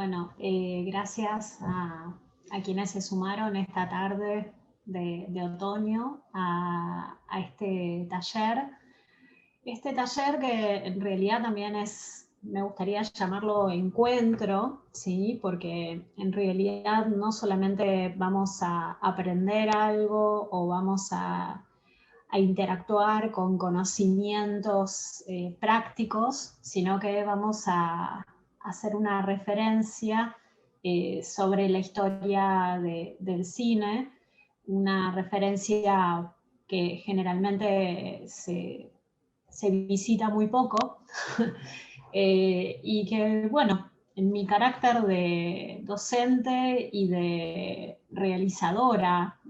Bueno, gracias a quienes se sumaron esta tarde de otoño a este taller. Este taller que en realidad también me gustaría llamarlo encuentro, ¿sí? Porque en realidad no solamente vamos a aprender algo o vamos a interactuar con conocimientos prácticos, sino que vamos a hacer una referencia sobre la historia del cine, una referencia que generalmente se visita muy poco y que, bueno, en mi carácter de docente y de realizadora,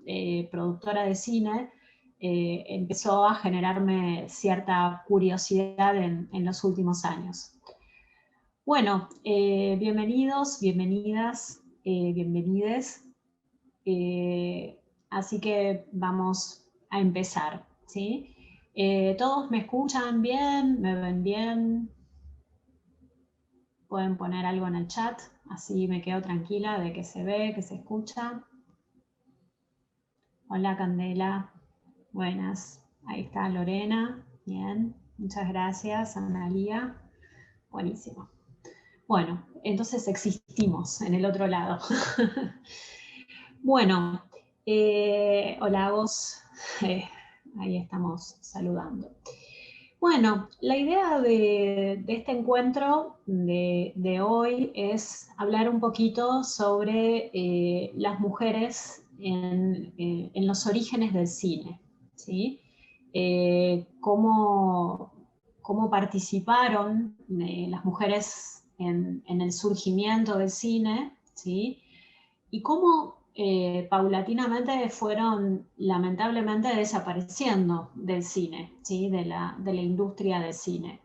productora de cine, empezó a generarme cierta curiosidad en los últimos años. Bueno, bienvenidos, bienvenidas, bienvenides. Así que vamos a empezar, ¿sí? ¿Todos me escuchan bien? ¿Me ven bien? Pueden poner algo en el chat, así me quedo tranquila de que se ve, que se escucha. Hola Candela, buenas. Ahí está Lorena, bien, muchas gracias. Analía, buenísimo. Bueno, entonces existimos en el otro lado. Bueno, hola a vos, ahí estamos saludando. Bueno, la idea de este encuentro de hoy es hablar un poquito sobre las mujeres en los orígenes del cine, ¿sí? Cómo participaron las mujeres en el surgimiento del cine, ¿sí? Y cómo paulatinamente fueron lamentablemente desapareciendo del cine, ¿sí? de la industria del cine.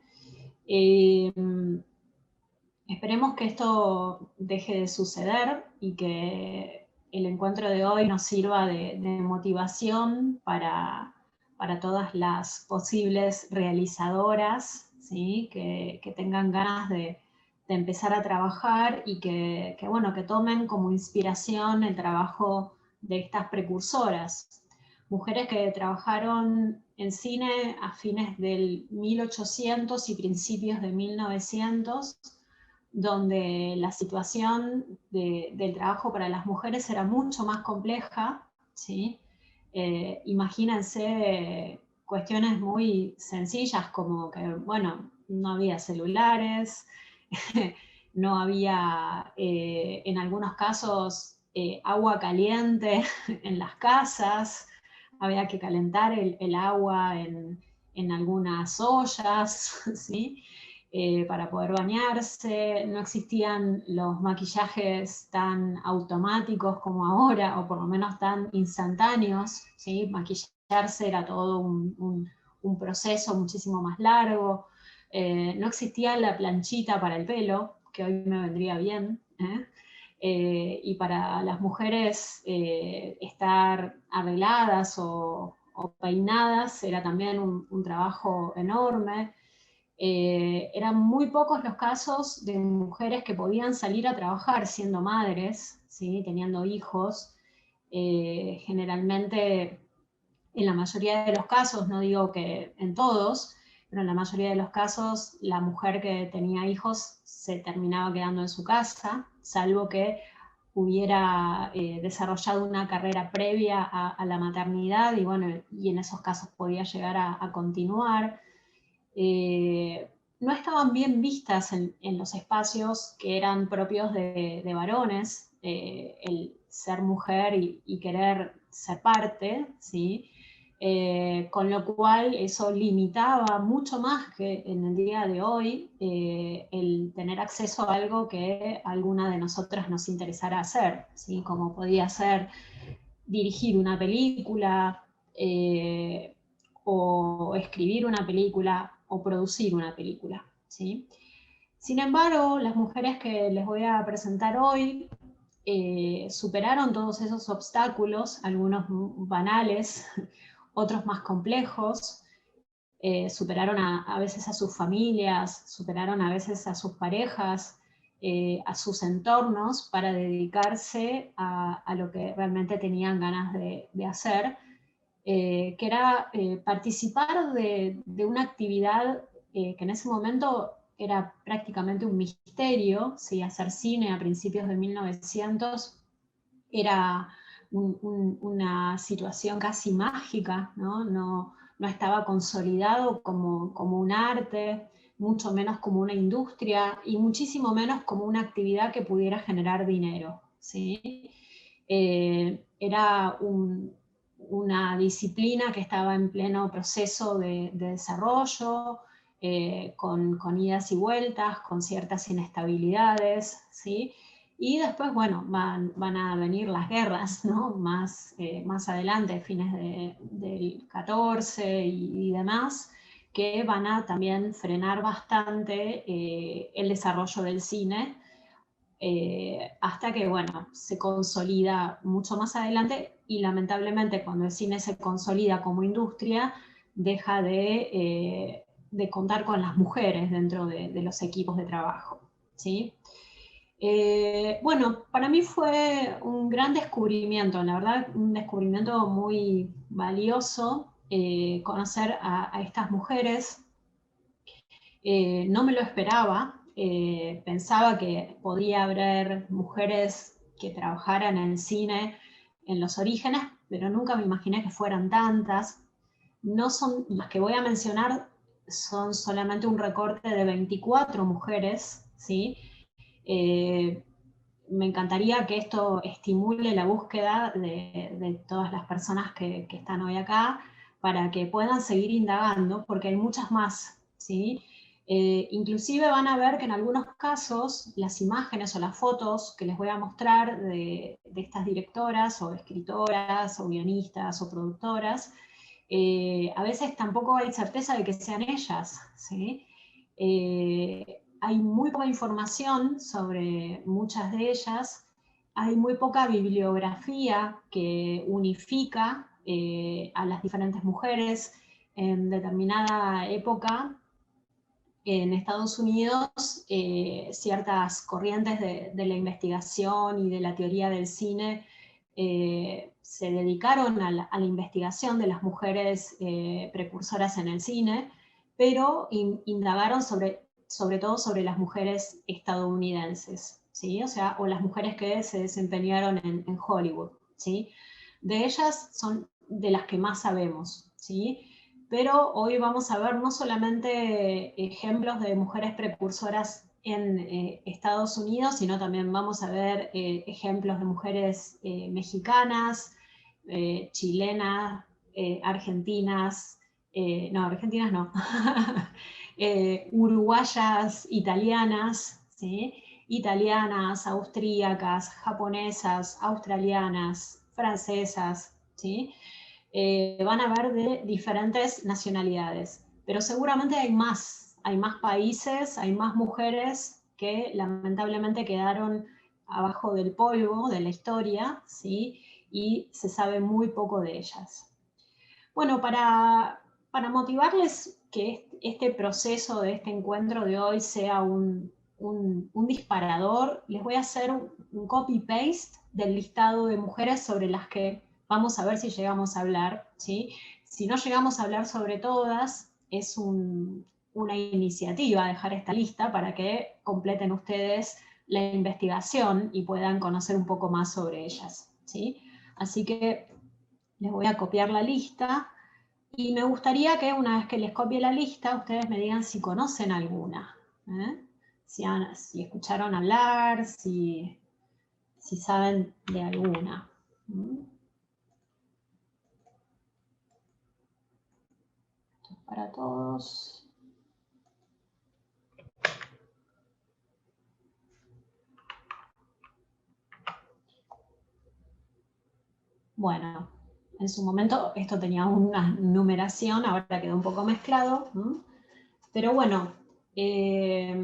Esperemos que esto deje de suceder y que el encuentro de hoy nos sirva de motivación para todas las posibles realizadoras, ¿sí? que tengan ganas de empezar a trabajar y que tomen como inspiración el trabajo de estas precursoras. Mujeres que trabajaron en cine a fines del 1800 y principios de 1900, donde la situación del trabajo para las mujeres era mucho más compleja, ¿sí? Imagínense cuestiones muy sencillas como que, bueno, no había celulares, no había, en algunos casos, agua caliente en las casas, había que calentar el agua en algunas ollas, ¿sí? Para poder bañarse, no existían los maquillajes tan automáticos como ahora, o por lo menos tan instantáneos, ¿sí? Maquillarse era todo un proceso muchísimo más largo, no existía la planchita para el pelo, que hoy me vendría bien, y para las mujeres estar arregladas o peinadas era también un trabajo enorme. Eran muy pocos los casos de mujeres que podían salir a trabajar siendo madres, ¿sí? Teniendo hijos. Generalmente, en la mayoría de los casos, no digo que en todos, pero en la mayoría de los casos la mujer que tenía hijos se terminaba quedando en su casa, salvo que hubiera desarrollado una carrera previa a la maternidad, y bueno, y en esos casos podía llegar a continuar. No estaban bien vistas en los espacios que eran propios de varones, el ser mujer y querer ser parte, ¿sí? Con lo cual eso limitaba mucho más que en el día de hoy el tener acceso a algo que a alguna de nosotras nos interesara hacer, ¿sí? Como podía ser dirigir una película, o escribir una película, o producir una película, ¿sí? Sin embargo, las mujeres que les voy a presentar hoy superaron todos esos obstáculos, algunos banales, otros más complejos, superaron a veces a sus familias, superaron a veces a sus parejas, a sus entornos para dedicarse a lo que realmente tenían ganas de hacer, que era participar de una actividad que en ese momento era prácticamente un misterio. ¿Sí? Hacer cine a principios de 1900 era una situación casi mágica, ¿no? No estaba consolidado como un arte, mucho menos como una industria y muchísimo menos como una actividad que pudiera generar dinero. ¿Sí? Era una disciplina que estaba en pleno proceso de desarrollo, con idas y vueltas, con ciertas inestabilidades, ¿sí? Y después, bueno, van a venir las guerras, ¿no? Más adelante, fines del 14 y demás, que van a también frenar bastante el desarrollo del cine, hasta que, bueno, se consolida mucho más adelante y lamentablemente cuando el cine se consolida como industria, deja de contar con las mujeres dentro de los equipos de trabajo, ¿sí? Bueno, para mí fue un gran descubrimiento, la verdad, un descubrimiento muy valioso, conocer a estas mujeres. No me lo esperaba, pensaba que podría haber mujeres que trabajaran en cine en los orígenes, pero nunca me imaginé que fueran tantas. No son, las que voy a mencionar son solamente un recorte de 24 mujeres, ¿sí? Eh, Me encantaría que esto estimule la búsqueda de todas las personas que están hoy acá para que puedan seguir indagando, porque hay muchas más, ¿sí? Inclusive van a ver que en algunos casos las imágenes o las fotos que les voy a mostrar de estas directoras o escritoras o guionistas o productoras, a veces tampoco hay certeza de que sean ellas, ¿sí? Hay muy poca información sobre muchas de ellas, hay muy poca bibliografía que unifica a las diferentes mujeres en determinada época. En Estados Unidos, ciertas corrientes de la investigación y de la teoría del cine se dedicaron a la investigación de las mujeres precursoras en el cine, pero indagaron sobre todo sobre las mujeres estadounidenses, ¿sí? O sea, o las mujeres que se desempeñaron en Hollywood, ¿sí? De ellas son de las que más sabemos, ¿sí? Pero hoy vamos a ver no solamente ejemplos de mujeres precursoras en Estados Unidos, sino también vamos a ver ejemplos de mujeres mexicanas, chilenas, argentinas, no, argentinas no, uruguayas, italianas, ¿sí? Italianas, austríacas, japonesas, australianas, francesas, ¿sí? Van a ver de diferentes nacionalidades, pero seguramente hay más países, hay más mujeres que lamentablemente quedaron abajo del polvo de la historia, ¿sí? Y se sabe muy poco de ellas. Bueno, para motivarles que este proceso de este encuentro de hoy sea un disparador, les voy a hacer un copy-paste del listado de mujeres sobre las que vamos a ver si llegamos a hablar, ¿sí? Si no llegamos a hablar sobre todas, es una iniciativa dejar esta lista para que completen ustedes la investigación y puedan conocer un poco más sobre ellas, ¿sí? Así que les voy a copiar la lista y me gustaría que una vez que les copie la lista, ustedes me digan si conocen alguna, ¿eh? Si escucharon hablar, si saben de alguna. Esto es para todos. Bueno, en su momento esto tenía una numeración, ahora quedó un poco mezclado. Pero bueno, les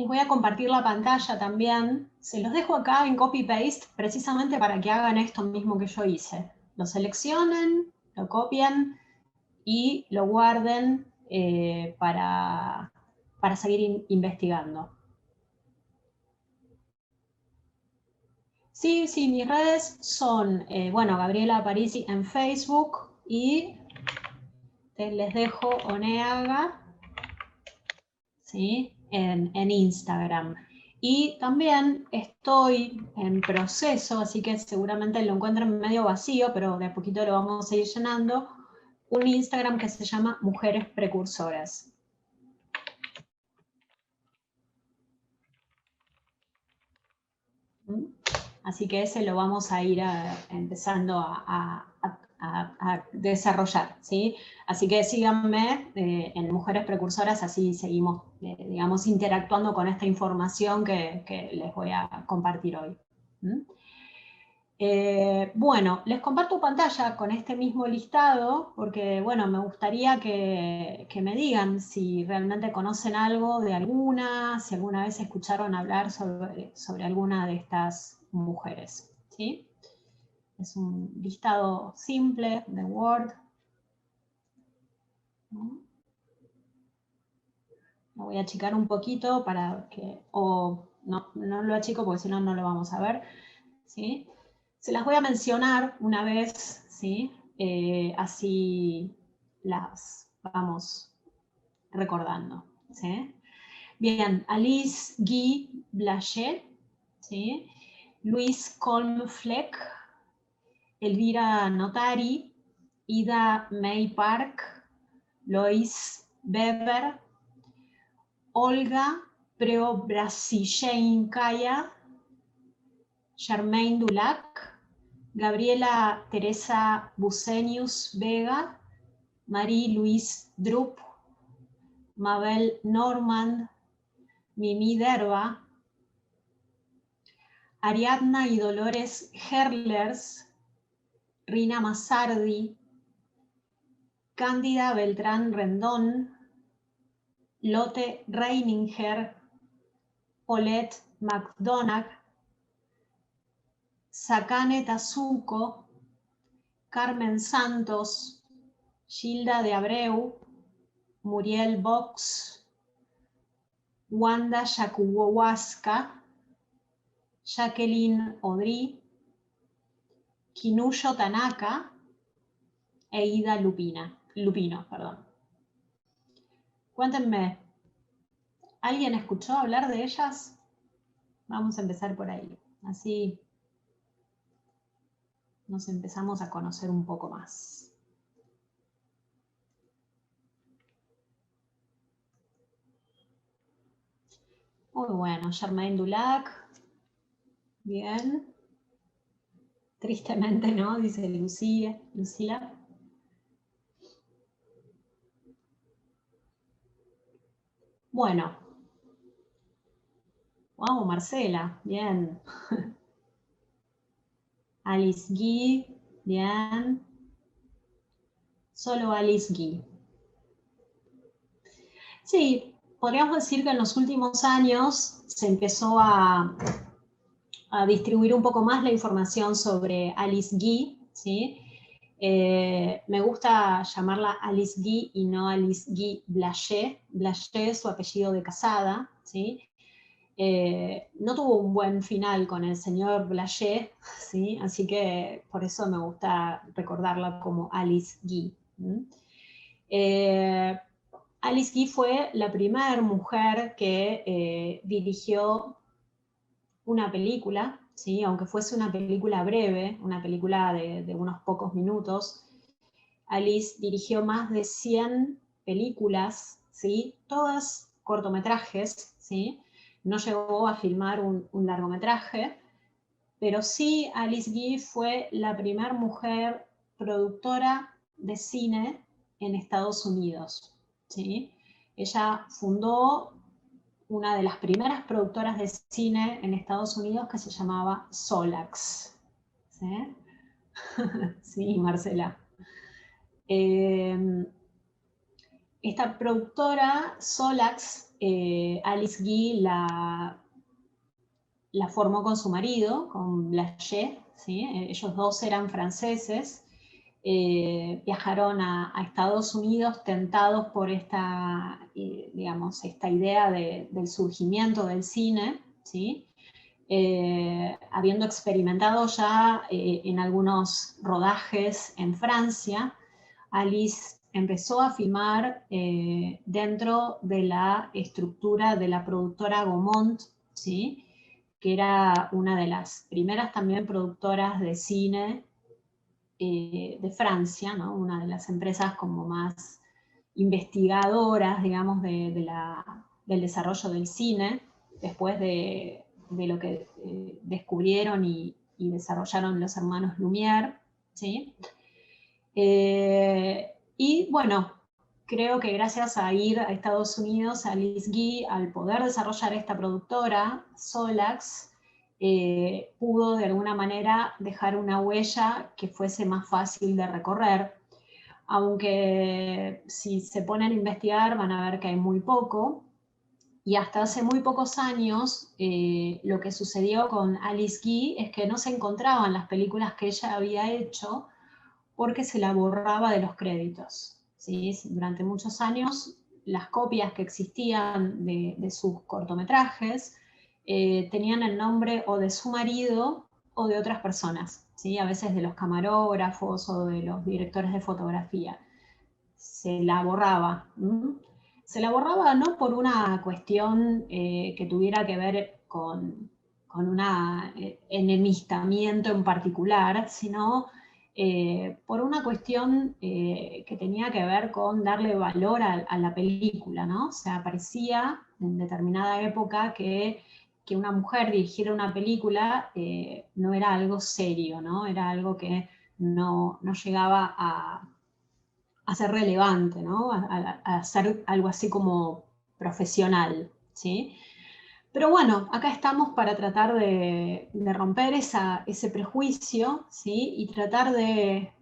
voy a compartir la pantalla también. Se los dejo acá en copy-paste precisamente para que hagan esto mismo que yo hice. Lo seleccionen, lo copian y lo guarden para seguir investigando. Sí, sí, mis redes son, bueno, Gabriela Aparici en Facebook y les dejo Oneaga, ¿sí? En Instagram. Y también estoy en proceso, así que seguramente lo encuentran medio vacío, pero de a poquito lo vamos a ir llenando, un Instagram que se llama Mujeres Precursoras. Así que ese lo vamos a ir empezando a desarrollar, ¿sí? Así que síganme en Mujeres Precursoras, así seguimos, digamos, interactuando con esta información que les voy a compartir hoy. Bueno, les comparto pantalla con este mismo listado, porque, bueno, me gustaría que me digan si realmente conocen algo de alguna, si alguna vez escucharon hablar sobre alguna de estas mujeres, ¿sí? Es un listado simple de Word. Lo voy a achicar un poquito para que, o no lo achico porque si no, no lo vamos a ver, ¿sí? Se las voy a mencionar una vez, ¿sí? Así las vamos recordando, ¿sí? Bien, Alice Guy Blaché, ¿sí? Luis Colm-Fleck, Elvira Notari, Ida May Park, Lois Weber, Olga Preobrazhenskáia, Germaine Dulac, Gabriela Teresa Bucenius Vega, Marie-Louise Drup, Mabel Normand, Mimi Derba, Ariadna y Dolores Herlers, Rina Massardi, Cándida Beltrán Rendón, Lotte Reininger, Paulette McDonagh, Sakane Tazuko, Carmen Santos, Gilda de Abreu, Muriel Box, Wanda Yakubowaska, Jacqueline Audry, Kinuyo Tanaka e Ida Lupino. Cuéntenme, ¿alguien escuchó hablar de ellas? Vamos a empezar por ahí, así nos empezamos a conocer un poco más. Muy bueno, Germaine Dulac, bien. Tristemente, ¿no? Dice Lucila. Bueno. Wow, Marcela, bien. Alice Guy, bien. Solo Alice Guy. Sí, podríamos decir que en los últimos años se empezó a distribuir un poco más la información sobre Alice Guy, ¿sí? Me gusta llamarla Alice Guy y no Alice Guy Blaché. Blaché es su apellido de casada, ¿sí? No tuvo un buen final con el señor Blaché, ¿sí? Así que por eso me gusta recordarla como Alice Guy. Alice Guy fue la primera mujer que dirigió una película, ¿sí? Aunque fuese una película breve, una película de unos pocos minutos. Alice dirigió más de 100 películas, ¿sí? Todas cortometrajes, ¿sí? No llegó a filmar un largometraje, pero sí Alice Guy fue la primera mujer productora de cine en Estados Unidos, ¿sí? Ella fundó una de las primeras productoras de cine en Estados Unidos que se llamaba Solax. ¿Sí? Sí, Marcela. Esta productora, Solax, Alice Guy la formó con su marido, con Blaché, ¿sí? Ellos dos eran franceses, viajaron a Estados Unidos tentados por esta, digamos, esta idea del surgimiento del cine, ¿sí? habiendo experimentado ya en algunos rodajes en Francia, Alice empezó a filmar dentro de la estructura de la productora Gaumont, ¿sí? Que era una de las primeras también productoras de cine de Francia, ¿no? Una de las empresas como más investigadoras, digamos, del desarrollo del cine, después de lo que descubrieron y desarrollaron los hermanos Lumière, ¿sí? Y bueno, creo que gracias a ir a Estados Unidos, a Alice Guy, al poder desarrollar esta productora, Solax, pudo de alguna manera dejar una huella que fuese más fácil de recorrer, aunque si se ponen a investigar van a ver que hay muy poco, y hasta hace muy pocos años lo que sucedió con Alice Guy es que no se encontraban las películas que ella había hecho porque se la borraba de los créditos, ¿sí? Durante muchos años las copias que existían de sus cortometrajes tenían el nombre o de su marido o de otras personas, ¿sí? A veces de los camarógrafos o de los directores de fotografía. Se la borraba. Se la borraba no por una cuestión que tuviera que ver con un enemistamiento en particular, sino por una cuestión que tenía que ver con darle valor a la película, ¿no? O sea, parecía en determinada época que una mujer dirigiera una película no era algo serio, ¿no? Era algo que no llegaba a ser relevante, ¿no? A ser algo así como profesional, ¿sí? Pero bueno, acá estamos para tratar de romper ese prejuicio, ¿sí? Y tratar de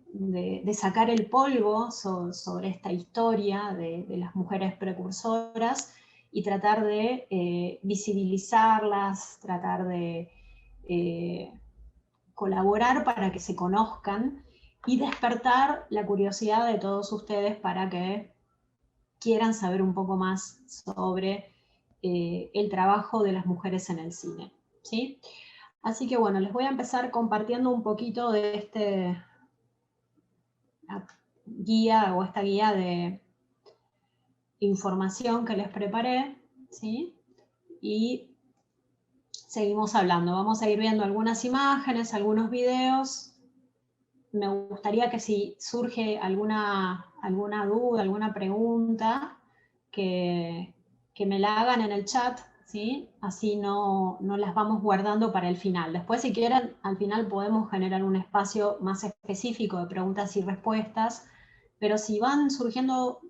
sacar el polvo sobre esta historia de las mujeres precursoras y tratar de visibilizarlas, tratar de colaborar para que se conozcan y despertar la curiosidad de todos ustedes para que quieran saber un poco más sobre el trabajo de las mujeres en el cine, ¿sí? Así que bueno, les voy a empezar compartiendo un poquito de guía o esta guía de información que les preparé, ¿sí? Y seguimos hablando. Vamos a ir viendo algunas imágenes, algunos videos. Me gustaría que si surge alguna duda, alguna pregunta, que me la hagan en el chat, ¿sí? Así no las vamos guardando para el final. Después, si quieren, al final podemos generar un espacio más específico de preguntas y respuestas, pero si van surgiendo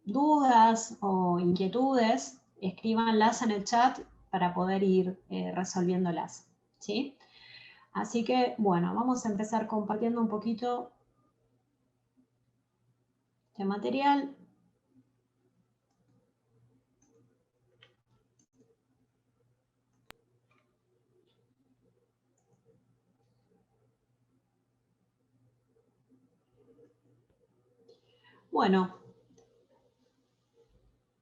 dudas o inquietudes, escríbanlas en el chat para poder ir resolviéndolas, ¿sí? Así que, bueno, vamos a empezar compartiendo un poquito de material. Bueno,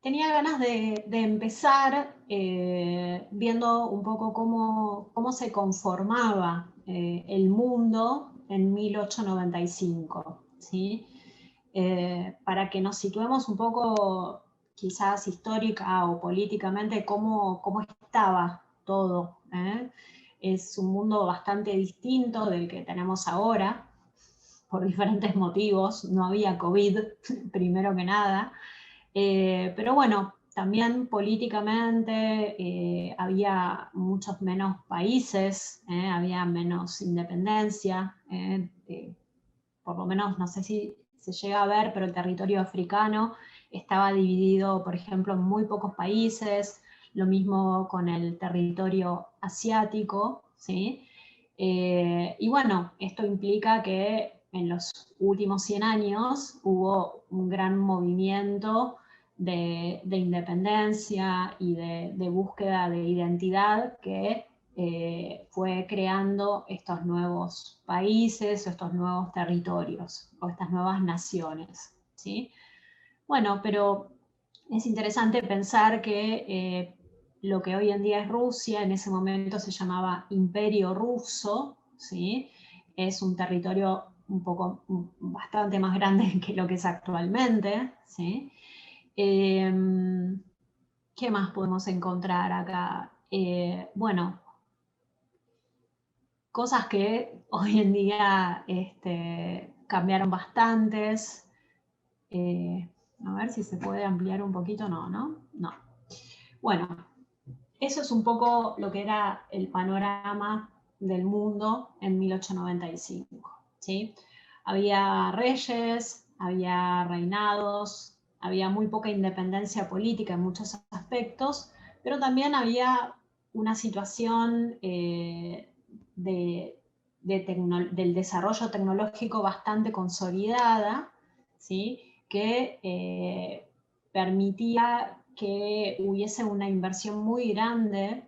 tenía ganas de empezar viendo un poco cómo se conformaba el mundo en 1895, ¿sí? Para que nos situemos un poco, quizás histórica o políticamente, cómo estaba todo, ¿eh? Es un mundo bastante distinto del que tenemos ahora, por diferentes motivos. No había COVID, primero que nada. Pero bueno, también políticamente había muchos menos países, había menos independencia, por lo menos no sé si se llega a ver, pero el territorio africano estaba dividido, por ejemplo, en muy pocos países, lo mismo con el territorio asiático, ¿sí? Y bueno, esto implica que en los últimos 100 años hubo un gran movimiento de independencia y de búsqueda de identidad que fue creando estos nuevos países, estos nuevos territorios o estas nuevas naciones, ¿sí? Bueno, pero es interesante pensar que lo que hoy en día es Rusia, en ese momento se llamaba Imperio Ruso, ¿sí? Es un territorio bastante más grande que lo que es actualmente, ¿sí? ¿Qué más podemos encontrar acá? Bueno, cosas que hoy en día cambiaron bastantes. A ver si se puede ampliar un poquito. No, ¿no? No. Bueno, eso es un poco lo que era el panorama del mundo en 1895, ¿sí? Había reyes, había reinados, había muy poca independencia política en muchos aspectos, pero también había una situación del desarrollo tecnológico bastante consolidada, ¿sí? Que permitía que hubiese una inversión muy grande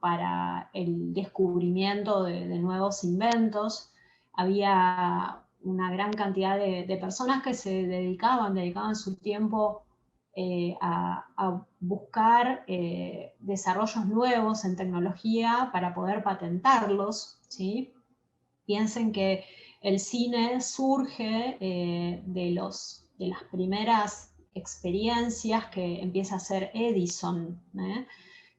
para el descubrimiento de nuevos inventos. Había una gran cantidad de personas que dedicaban su tiempo a buscar desarrollos nuevos en tecnología para poder patentarlos, ¿sí? Piensen que el cine surge de las primeras experiencias que empieza a hacer Edison,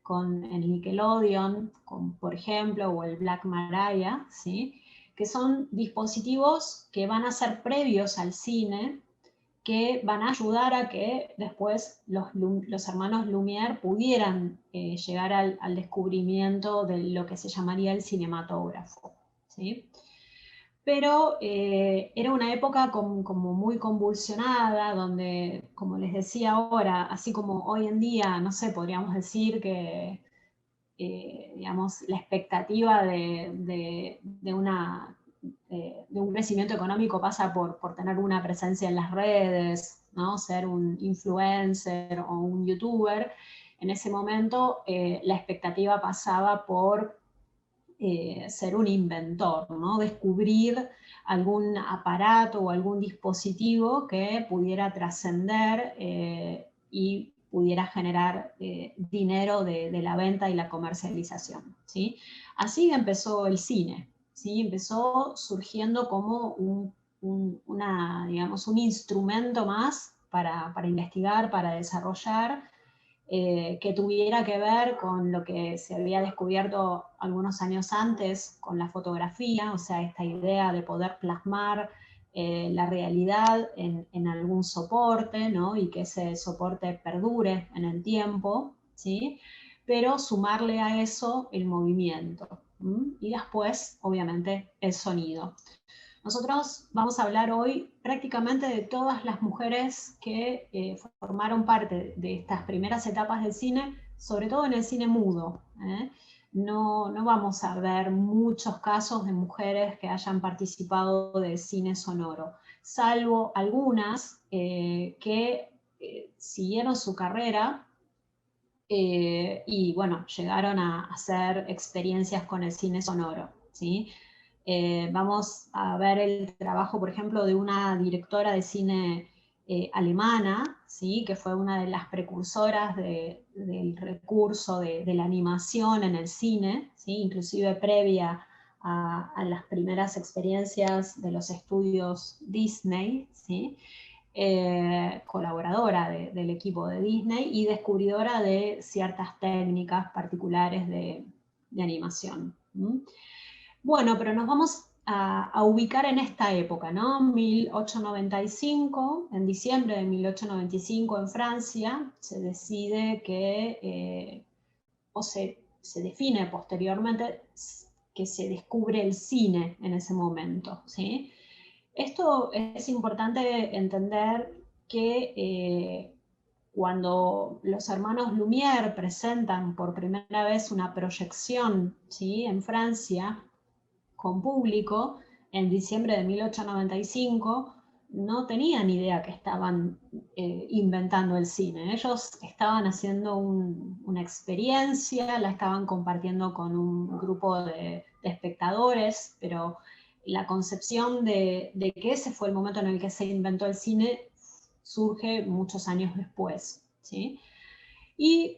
con el Nickelodeon, por ejemplo, o el Black Maria, ¿sí? Que son dispositivos que van a ser previos al cine, que van a ayudar a que después los hermanos Lumière pudieran llegar al descubrimiento de lo que se llamaría el cinematógrafo, ¿sí? Pero era una época como muy convulsionada, donde, como les decía ahora, así como hoy en día, no sé, podríamos decir que, digamos, la expectativa de un crecimiento económico pasa por tener una presencia en las redes, ¿no? Ser un influencer o un youtuber. En ese momento la expectativa pasaba por ser un inventor, ¿no? Descubrir algún aparato o algún dispositivo que pudiera trascender y pudiera generar dinero de la venta y la comercialización, ¿sí? Así empezó el cine, ¿sí? Empezó surgiendo como digamos, un instrumento más para investigar, para desarrollar, que tuviera que ver con lo que se había descubierto algunos años antes con la fotografía, o sea, esta idea de poder plasmar la realidad en algún soporte, ¿no? Y que ese soporte perdure en el tiempo, ¿sí? Pero sumarle a eso el movimiento, ¿m? Y después, obviamente, el sonido. Nosotros vamos a hablar hoy prácticamente de todas las mujeres que formaron parte de estas primeras etapas del cine, sobre todo en el cine mudo. No vamos a ver muchos casos de mujeres que hayan participado del cine sonoro, salvo algunas que siguieron su carrera y bueno, llegaron a hacer experiencias con el cine sonoro, ¿sí? Vamos a ver el trabajo, por ejemplo, de una directora de cine alemana, ¿sí? Que fue una de las precursoras del recurso de la animación en el cine, ¿sí? Inclusive previa a las primeras experiencias de los estudios Disney, ¿sí? Colaboradora del equipo de Disney y descubridora de ciertas técnicas particulares de animación. ¿Mm? Bueno, pero nos vamos a ubicar en esta época, ¿no? 1895, en diciembre de 1895 en Francia, se decide que, o se define posteriormente que se descubre el cine en ese momento, ¿sí? Esto es importante entender que cuando los hermanos Lumière presentan por primera vez una proyección, ¿sí? En Francia, con público, en diciembre de 1895, no tenían idea que estaban inventando el cine. Ellos estaban haciendo una experiencia, la estaban compartiendo con un grupo de espectadores, pero la concepción de que ese fue el momento en el que se inventó el cine surge muchos años después, ¿sí? Y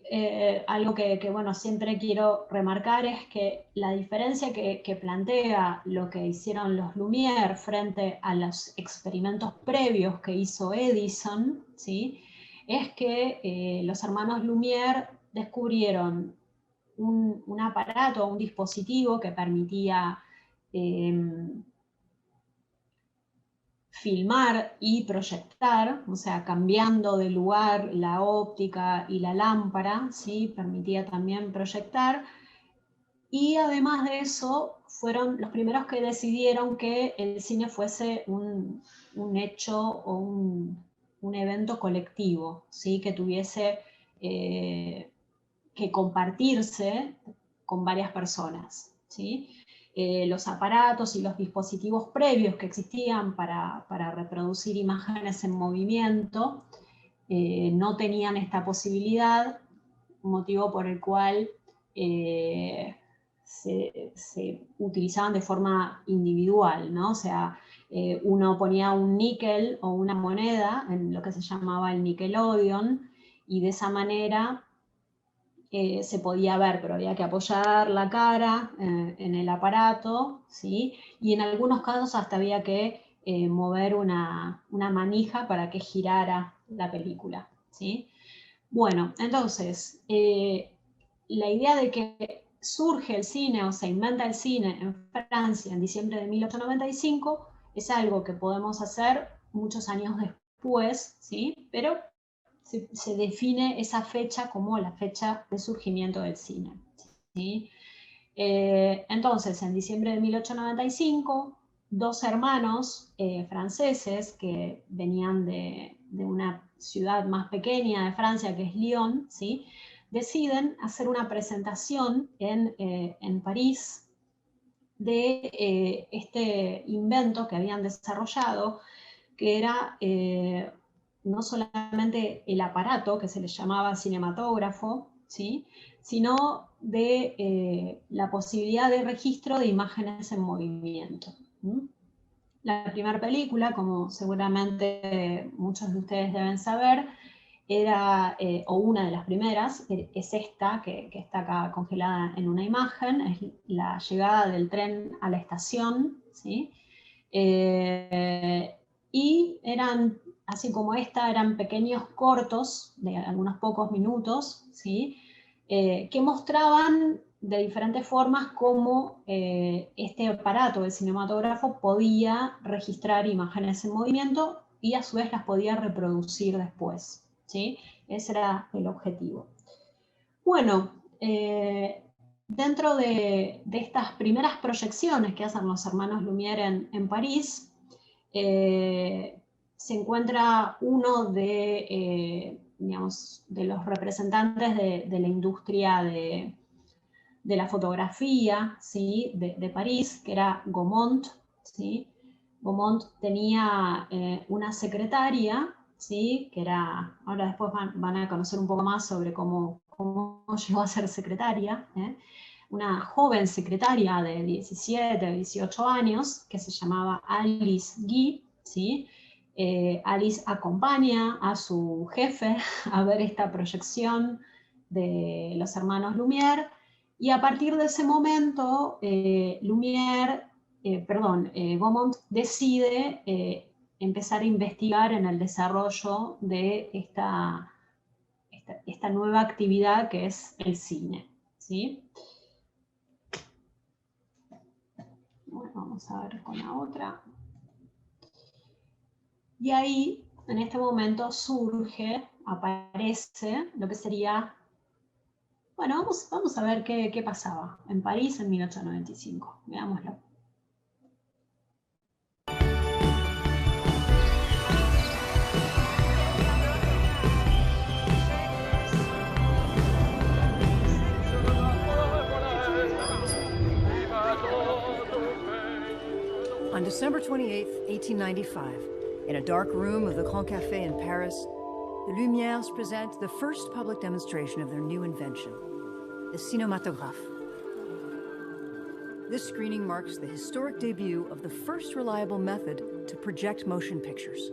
algo que, bueno, siempre quiero remarcar es que la diferencia que plantea lo que hicieron los Lumière frente a los experimentos previos que hizo Edison, ¿sí? Es que los hermanos Lumière descubrieron un aparato, un dispositivo que permitía filmar y proyectar, o sea, cambiando de lugar la óptica y la lámpara, ¿sí? Permitía también proyectar. Y además de eso, fueron los primeros que decidieron que el cine fuese un hecho o un evento colectivo, ¿sí? Que tuviese que compartirse con varias personas, ¿sí? Los aparatos y los dispositivos previos que existían para reproducir imágenes en movimiento no tenían esta posibilidad, motivo por el cual se utilizaban de forma individual, ¿no? O sea, uno ponía un níquel o una moneda en lo que se llamaba el Nickelodeon, y de esa manera se podía ver, pero había que apoyar la cara en el aparato, ¿sí? Y en algunos casos hasta había que mover una manija para que girara la película, ¿sí? Bueno, entonces, la idea de que surge el cine o se inventa el cine en Francia en diciembre de 1895 es algo que podemos hacer muchos años después, ¿sí? Pero se define esa fecha como la fecha de surgimiento del cine, ¿sí? Entonces, en diciembre de 1895, dos hermanos franceses que venían de una ciudad más pequeña de Francia, que es Lyon, ¿sí? Deciden hacer una presentación en París de este invento que habían desarrollado, que era no solamente el aparato, que se le llamaba cinematógrafo, ¿sí? Sino de la posibilidad de registro de imágenes en movimiento. La primera película, como seguramente muchos de ustedes deben saber, era, o una de las primeras, es esta, que está acá congelada en una imagen, es la llegada del tren a la estación, ¿sí? Y eran, así como esta, eran pequeños cortos de algunos pocos minutos, ¿sí? Que mostraban de diferentes formas cómo este aparato, el cinematógrafo, podía registrar imágenes en movimiento y a su vez las podía reproducir después, ¿sí? Ese era el objetivo. Bueno, dentro de estas primeras proyecciones que hacen los hermanos Lumière en París, se encuentra uno digamos, de los representantes de la industria de la fotografía, ¿sí? de París, que era Gaumont, ¿sí? Gaumont tenía una secretaria, ¿sí? Que era, ahora después van a conocer un poco más sobre cómo llegó a ser secretaria, una joven secretaria de 17, 18 años, que se llamaba Alice Guy, ¿sí? Alice acompaña a su jefe a ver esta proyección de los hermanos Lumière, y a partir de ese momento, Gaumont decide empezar a investigar en el desarrollo de esta nueva actividad que es el cine, ¿sí? Bueno, vamos a ver con la otra. Y ahí, en este momento, aparece lo que sería... Bueno, vamos a ver qué pasaba en París en 1895. Veámoslo. On December 28, 1895, in a dark room of the Grand Café in Paris, the Lumières present the first public demonstration of their new invention, the cinématographe. This screening marks the historic debut of the first reliable method to project motion pictures.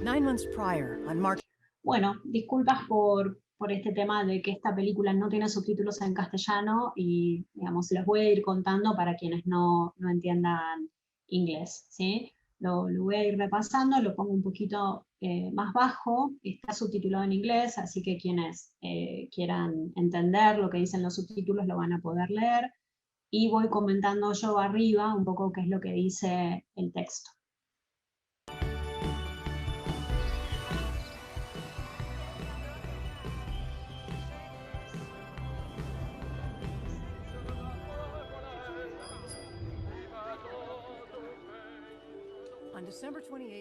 9 months prior, on March... Bueno, disculpas por por este tema de que esta película no tiene subtítulos en castellano y, digamos, los voy a ir contando para quienes no entiendan inglés, ¿sí? Lo voy a ir repasando, lo pongo un poquito más bajo, está subtitulado en inglés, así que quienes quieran entender lo que dicen los subtítulos lo van a poder leer, y voy comentando yo arriba un poco qué es lo que dice el texto.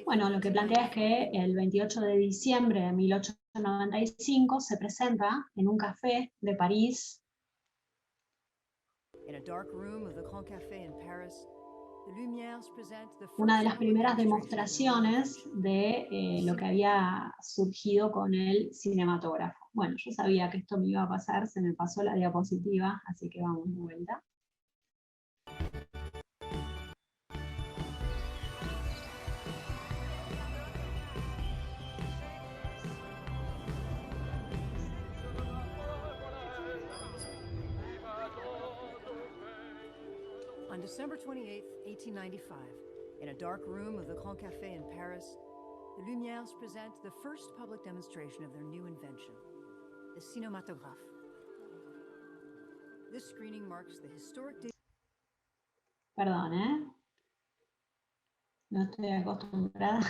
Bueno, lo que plantea es que el 28 de diciembre de 1895 se presenta en un café de París una de las primeras demostraciones de lo que había surgido con el cinematógrafo. Bueno, yo sabía que esto me iba a pasar, se me pasó la diapositiva, así que vamos de vuelta. On December 28, 1895, in a dark room of the Grand Café in Paris, the Lumières present the first public demonstration of their new invention, the cinématographe. This screening marks the historic day. Perdón, ¿eh? No estoy acostumbrada.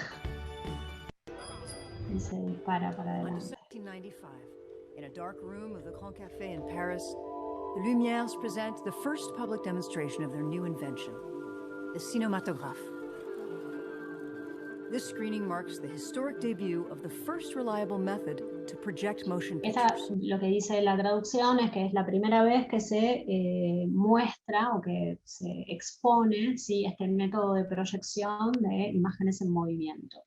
Y se dispara para adelante. On 1895, in a dark room of the Grand Café in Paris, the Lumières present the first public demonstration of their new invention, the cinématographe. This screening marks the historic debut of the first reliable method to project motion pictures. Lo que dice la traducción es que es la primera vez que se muestra o que se expone, ¿sí?, este método de proyección de imágenes en movimiento.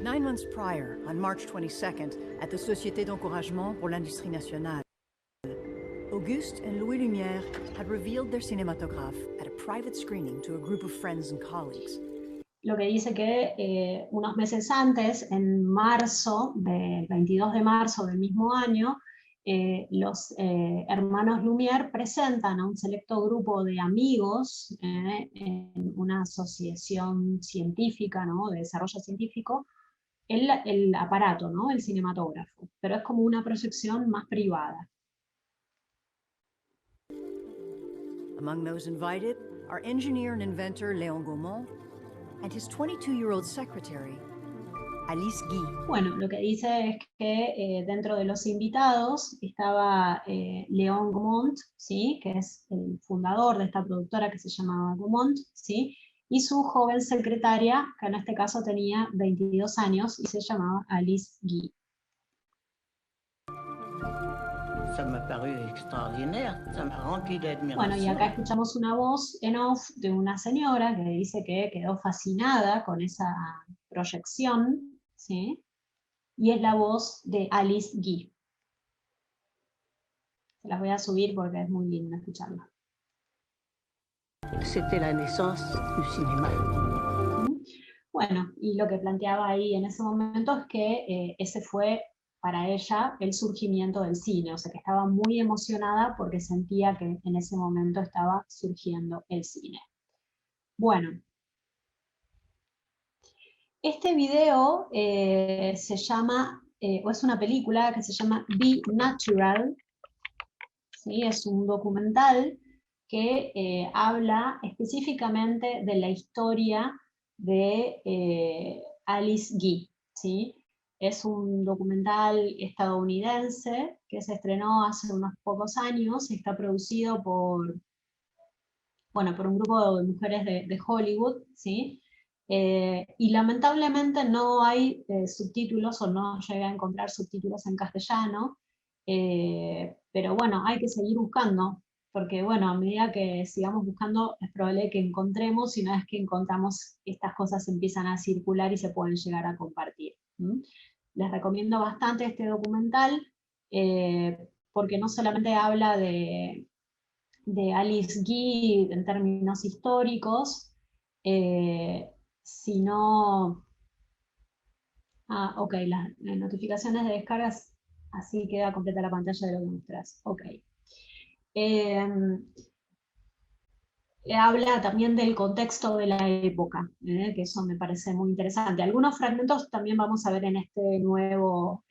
9 months prior, on March 22nd, at the Société d'Encouragement pour l'Industrie Nationale, Auguste and Louis Lumière had revealed their cinématographe at a private screening to a group of friends and colleagues. Lo que dice que unos meses antes, en marzo, del 22 de marzo del mismo año, los hermanos Lumière presentan a un selecto grupo de amigos en una asociación científica, ¿no?, de desarrollo científico, el aparato, ¿no?, el cinematógrafo, pero es como una proyección más privada. Among those invited are engineer and inventor Léon Gaumont and his 22-year-old secretary, Alice Guy. Bueno, lo que dice es que dentro de los invitados estaba Léon Gaumont, ¿sí?, que es el fundador de esta productora que se llamaba Gaumont, ¿sí?, y su joven secretaria, que en este caso tenía 22 años y se llamaba Alice Guy. Ça m'a paru extraordinaire, ça m'a rempli d'admiration. Bueno, y acá escuchamos una voz en off de una señora que dice que quedó fascinada con esa proyección, ¿sí?, y es la voz de Alice Guy. Se las voy a subir porque es muy lindo escucharla. C'était la naissance du cinéma. Bueno, y lo que planteaba ahí en ese momento es que ese fue para ella el surgimiento del cine, o sea que estaba muy emocionada porque sentía que en ese momento estaba surgiendo el cine. Bueno, este video se llama, o es una película que se llama Be Natural, ¿sí?, es un documental que habla específicamente de la historia de Alice Guy, ¿sí? Es un documental estadounidense que se estrenó hace unos pocos años y está producido por un grupo de mujeres de Hollywood, ¿sí? Y lamentablemente no hay subtítulos, o no llegué a encontrar subtítulos en castellano, pero bueno, hay que seguir buscando, porque bueno, a medida que sigamos buscando es probable que encontremos, y una vez que encontramos, estas cosas empiezan a circular y se pueden llegar a compartir. Les recomiendo bastante este documental, porque no solamente habla de Alice Guy en términos históricos, sino Ah, ok, las notificaciones de descargas, así queda completa la pantalla de lo que mostrás. Ok. Em, Habla también del contexto de la época, que eso me parece muy interesante. Algunos fragmentos también vamos a ver en este nuevo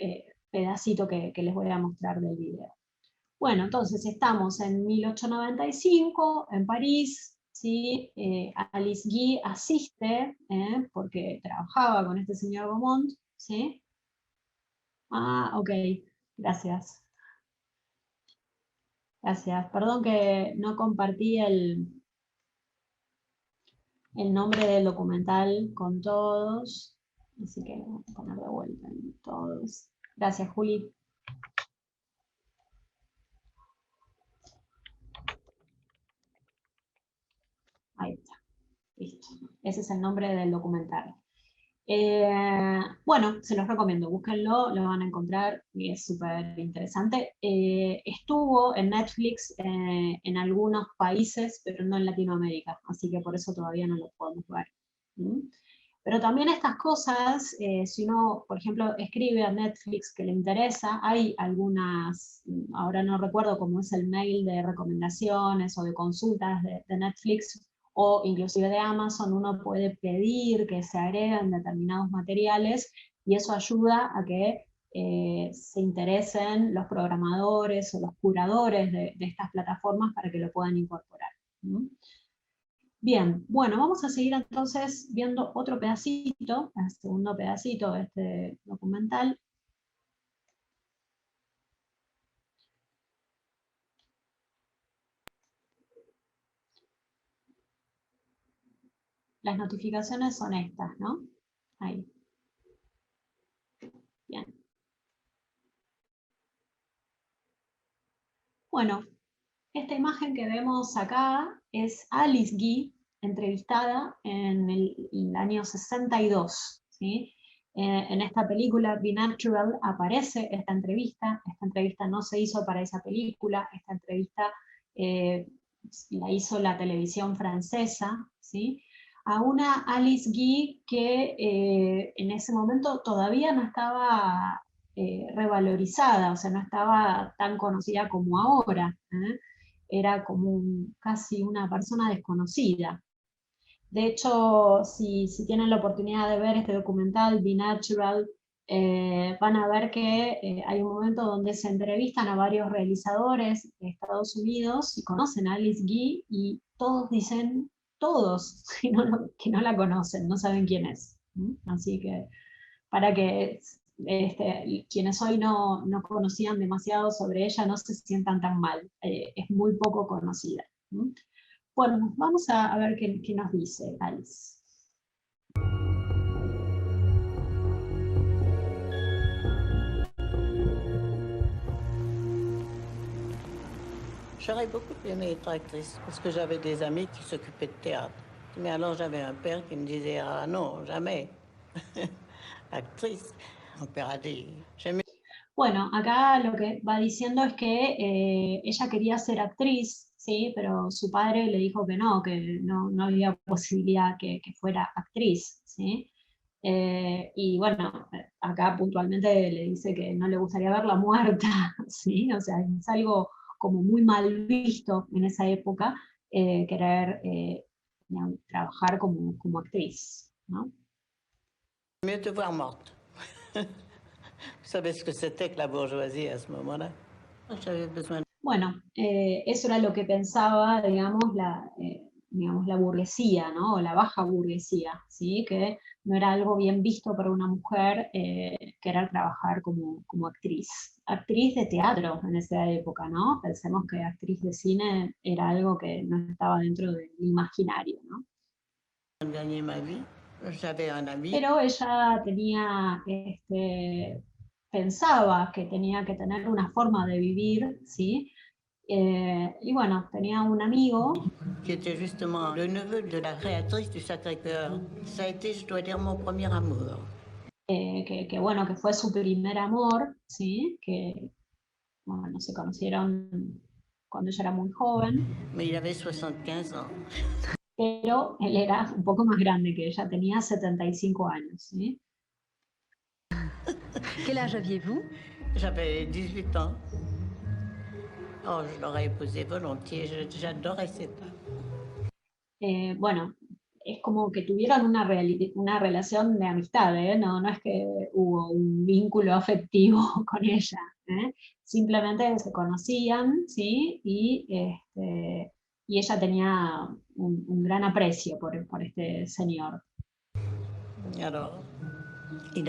pedacito que les voy a mostrar del video. Bueno, entonces estamos en 1895 en París, ¿sí? Alice Guy asiste, porque trabajaba con este señor Beaumont, ¿sí? Ah, ok, gracias. Gracias. Perdón que no compartí el nombre del documental con todos, así que vamos a poner de vuelta en todos. Gracias, Juli. Ahí está, listo. Ese es el nombre del documental. Bueno, se los recomiendo, búsquenlo, lo van a encontrar y es súper interesante. Estuvo en Netflix en algunos países, pero no en Latinoamérica, así que por eso todavía no lo podemos ver. ¿Mm? Pero también estas cosas, si uno, por ejemplo, escribe a Netflix que le interesa, hay algunas, ahora no recuerdo cómo es el mail de recomendaciones o de consultas de Netflix, o inclusive de Amazon, uno puede pedir que se agreguen determinados materiales y eso ayuda a que se interesen los programadores o los curadores de estas plataformas para que lo puedan incorporar. ¿Mm? Bien, bueno, vamos a seguir entonces viendo otro pedacito, el segundo pedacito de este documental. Las notificaciones son estas, ¿no? Ahí. Bien. Bueno, esta imagen que vemos acá es Alice Guy, entrevistada en el año 62, ¿sí? En esta película, Be Natural, aparece esta entrevista no se hizo para esa película, esta entrevista eh, la hizo la televisión francesa, ¿sí? A una Alice Guy que en ese momento todavía no estaba revalorizada, o sea, no estaba tan conocida como ahora, ¿eh? Era como casi una persona desconocida. De hecho, si tienen la oportunidad de ver este documental, Be Natural, van a ver que hay un momento donde se entrevistan a varios realizadores de Estados Unidos y conocen a Alice Guy y todos dicen, todos, que no la conocen, no saben quién es. Así que para que quienes hoy no conocían demasiado sobre ella no se sientan tan mal. Es muy poco conocida. Bueno, vamos a ver qué nos dice Alice. J'aurais beaucoup aimé être actrice parce que j'avais des amis qui s'occupaient de théâtre. Mais alors j'avais un père qui me disait ah non, jamais. Actrice. Mon père a dit j'aime. Bueno, acá lo que va diciendo es que ella quería ser actriz, ¿sí? Pero su padre le dijo que no había posibilidad que fuera actriz, ¿sí? Y bueno, acá puntualmente le dice que no le gustaría verla muerta, ¿sí? O sea, es algo como muy mal visto en esa época, querer digamos, trabajar como actriz, ¿no? Mieux te voir morte. Vous savez ce que c'était que la bourgeoisie à ce moment-là? J'avais besoin. Bueno, eso era lo que pensaba, digamos, la burguesía, ¿no? O la baja burguesía, ¿sí? Que no era algo bien visto para una mujer querer trabajar como actriz. Actriz de teatro en esa época, ¿no? Pensemos que actriz de cine era algo que no estaba dentro del imaginario, ¿no? Gagner ma vie. J'avais un ami. Pero ella pensaba que tenía que tener una forma de vivir, ¿sí? Y bueno, tenía un amigo. Qui était justement le neveu de la créatrice du Sacré-Cœur. Ça a été, je dois dire, mon premier amour. Bueno, que fue su primer amor, ¿sí? Que bueno, se conocieron cuando ella era muy joven. Mais il avait 75 ans. Pero él era un poco más grande que ella, tenía 75 años, ¿sí? Quel âge aviez-vous? J'avais 18 ans. Oh, je l'aurais épousé volontiers, j'adorais cet homme. Bueno, es como que tuvieron una relación de amistad, ¿eh? No, no es que hubo un vínculo afectivo con ella, ¿eh? Simplemente se conocían, ¿sí? Y ella tenía un gran aprecio por este señor. Alors, il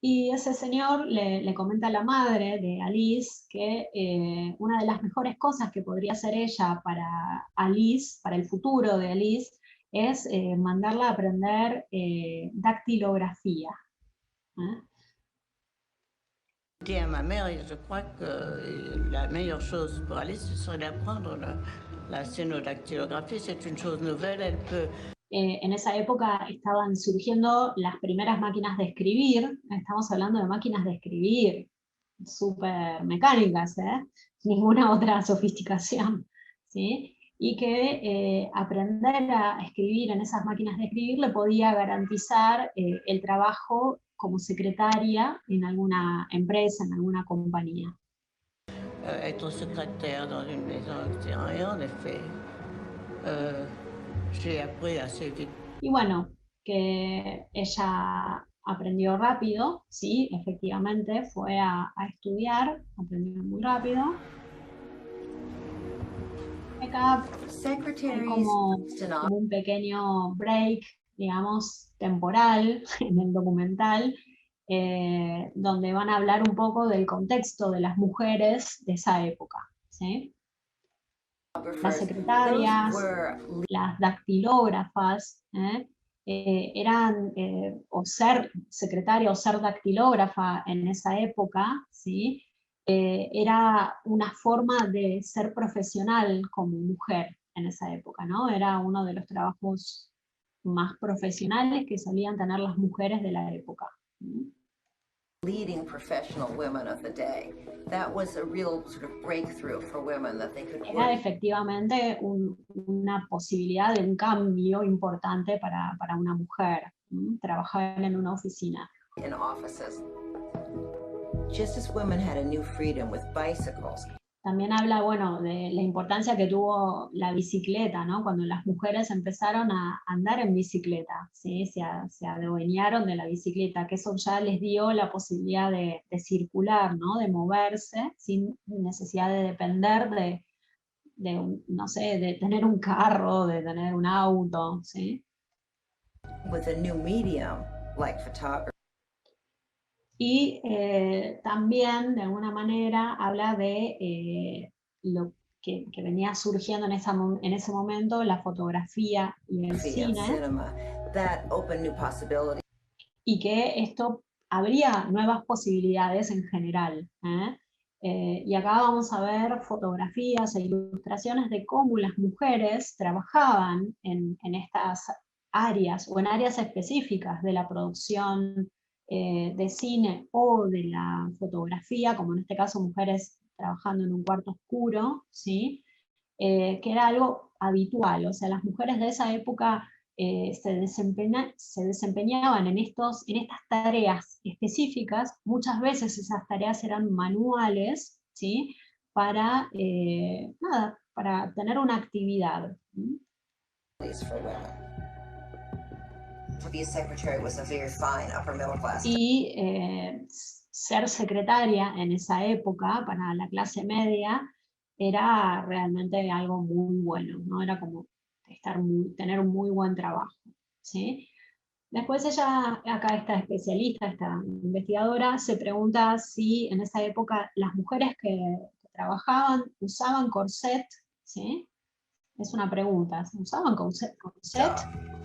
Y ese señor le comenta a la madre de Alice que una de las mejores cosas que podría hacer ella para Alice, para el futuro de Alice, es mandarla a aprender dactilografía. ¿Eh? dit à ma mère, et je crois que la meilleure chose pour Alice, ce serait d'apprendre la sténodactylographie. C'est une chose nouvelle, elle peut... En esa época estaban surgiendo las primeras máquinas de escribir, estamos hablando de máquinas de escribir súper mecánicas, ¿eh? Ninguna otra sofisticación, ¿sí? Y que aprender a escribir en esas máquinas de escribir le podía garantizar el trabajo como secretaria en alguna empresa, en alguna compañía. Être secrétaire dans une maison, etc. Et en effet, j'ai appris assez vite. Y bueno, que ella aprendió rápido, sí, efectivamente, fue a estudiar, aprendió muy rápido. Acá hay como un pequeño break, digamos, temporal en el documental, donde van a hablar un poco del contexto de las mujeres de esa época, ¿sí? Las secretarias, las dactilógrafas, eran, o ser secretaria o ser dactilógrafa en esa época, ¿sí? Era una forma de ser profesional como mujer en esa época, ¿no? Era uno de los trabajos más profesionales que solían tener las mujeres de la época. Leading professional women of the day. That was a real sort of breakthrough for women that they could Era work efectivamente una posibilidad de un cambio importante para una mujer, trabajar en una oficina. in offices. Just as women had a new freedom with bicycles. También habla, bueno, de la importancia que tuvo la bicicleta, ¿no? Cuando las mujeres empezaron a andar en bicicleta, ¿sí? Se adueñaron de la bicicleta, que eso ya les dio la posibilidad de circular, ¿no? De moverse sin necesidad de depender no sé, de tener un carro, de tener un auto, ¿sí? With a new medium like photography. Y también, de alguna manera, habla de lo que venía surgiendo en ese momento, la fotografía y el cine, Cinema, that opened new possibilities. y que esto abría nuevas posibilidades en general. Y acá vamos a ver fotografías e ilustraciones de cómo las mujeres trabajaban en estas áreas o en áreas específicas de la producción de cine o de la fotografía, como en este caso mujeres trabajando en un cuarto oscuro, ¿sí? Que era algo habitual, o sea, las mujeres de esa época se desempeñaban en estas tareas específicas. Muchas veces esas tareas eran manuales, ¿sí? Para tener una actividad. For women. To be a secretary was a very fine upper middle class. Y ser secretaria en esa época para la clase media era realmente algo muy bueno, ¿no? Era como tener un muy buen trabajo, ¿sí? Después ella, acá esta especialista, esta investigadora, se pregunta si en esa época las mujeres que trabajaban usaban corset, ¿sí? Es una pregunta, ¿usaban corset?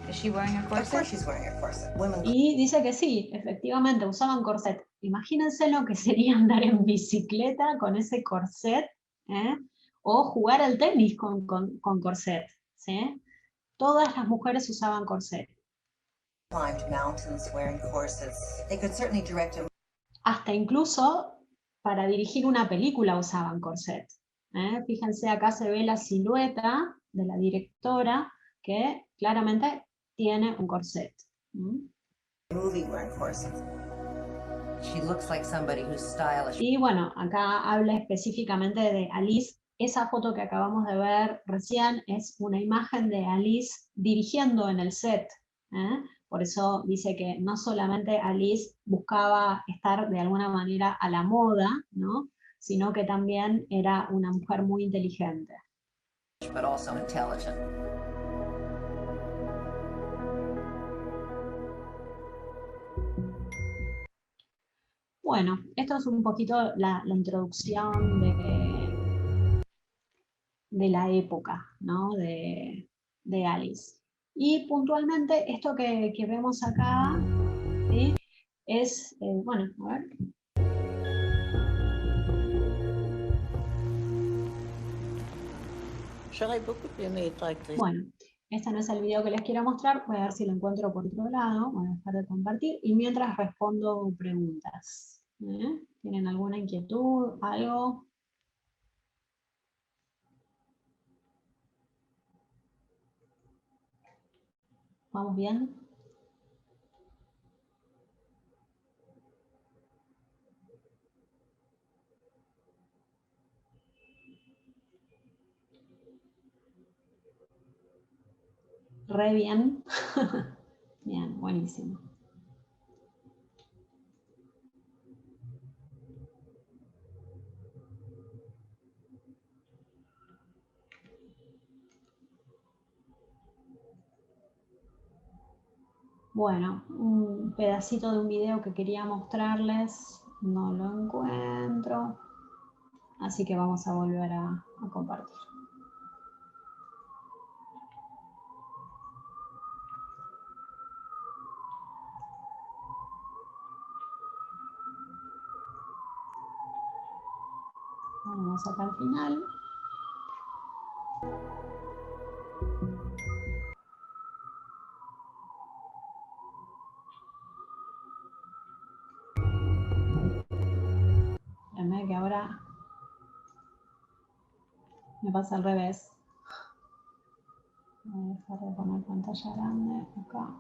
Is she wearing a Of course corset? she's wearing a corset. Women Y dice que sí, efectivamente, usaban corset. Imagínense lo que sería andar en bicicleta con ese corset, ¿eh? O jugar al tenis con corset, ¿sí? Todas las mujeres usaban corset. climbed mountains wearing corsets. They could certainly direct a Hasta incluso para dirigir una película usaban corset. Fíjense, acá se ve la silueta de la directora que claramente tiene un corset. movie wearing corsets. She looks like somebody who's stylish. Y bueno, acá habla específicamente de Alice. Esa foto que acabamos de ver recién es una imagen de Alice dirigiendo en el set, ¿eh? Por eso dice que no solamente Alice buscaba estar de alguna manera a la moda, ¿no? Sino que también era una mujer muy inteligente. But also intelligent. Bueno, esto es un poquito la introducción de la época, ¿no? de Alice. Y puntualmente esto que vemos acá, ¿sí? Es, bueno, a ver. J'aurais beaucoup aimé être actrice. Bueno, este no es el video que les quiero mostrar, voy a ver si lo encuentro por otro lado, voy a dejar de compartir, y mientras respondo preguntas. ¿Tienen alguna inquietud, algo? ¿Vamos bien? Re bien. Bien, buenísimo. Bueno, un pedacito de un video que quería mostrarles, no lo encuentro, así que vamos a volver a compartir. Vamos acá al final. Espérenme que ahora me pasa al revés. Voy a dejar de poner pantalla grande acá.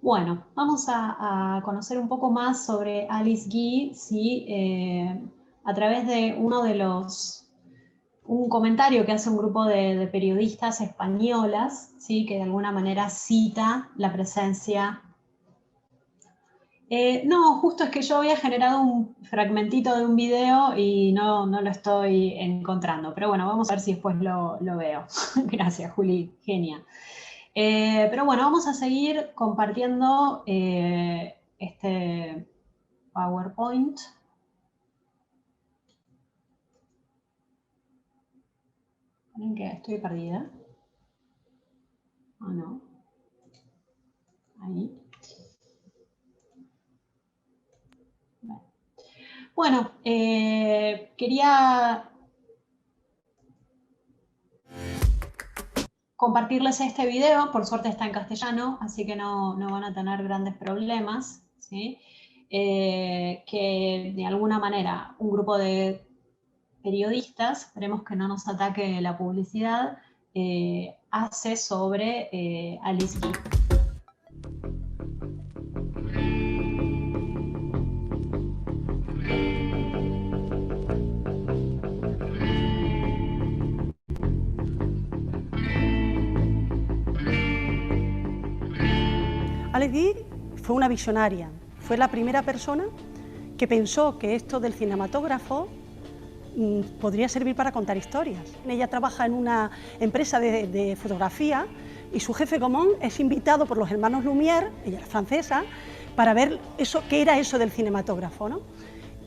Bueno, vamos a conocer un poco más sobre Alice Guy, ¿sí? A través de un comentario que hace un grupo de periodistas españolas, ¿sí? Que de alguna manera cita la presencia. No, justo es que yo había generado un fragmentito de un video y no lo estoy encontrando, pero bueno, vamos a ver si después lo veo. Gracias, Juli, genia. Pero bueno, vamos a seguir compartiendo este PowerPoint. ¿Ven que estoy perdida? ¿O no? Ahí. Bueno, quería compartirles este video, por suerte está en castellano, así que no van a tener grandes problemas, ¿sí? Que de alguna manera un grupo de periodistas, esperemos que no nos ataque la publicidad, hace sobre Alice Guy. Alice Guy fue una visionaria, fue la primera persona que pensó que esto del cinematógrafo podría servir para contar historias. Ella trabaja en una empresa de fotografía y su jefe Gaumont es invitado por los hermanos Lumière, ella era francesa, para ver qué era eso del cinematógrafo, ¿no?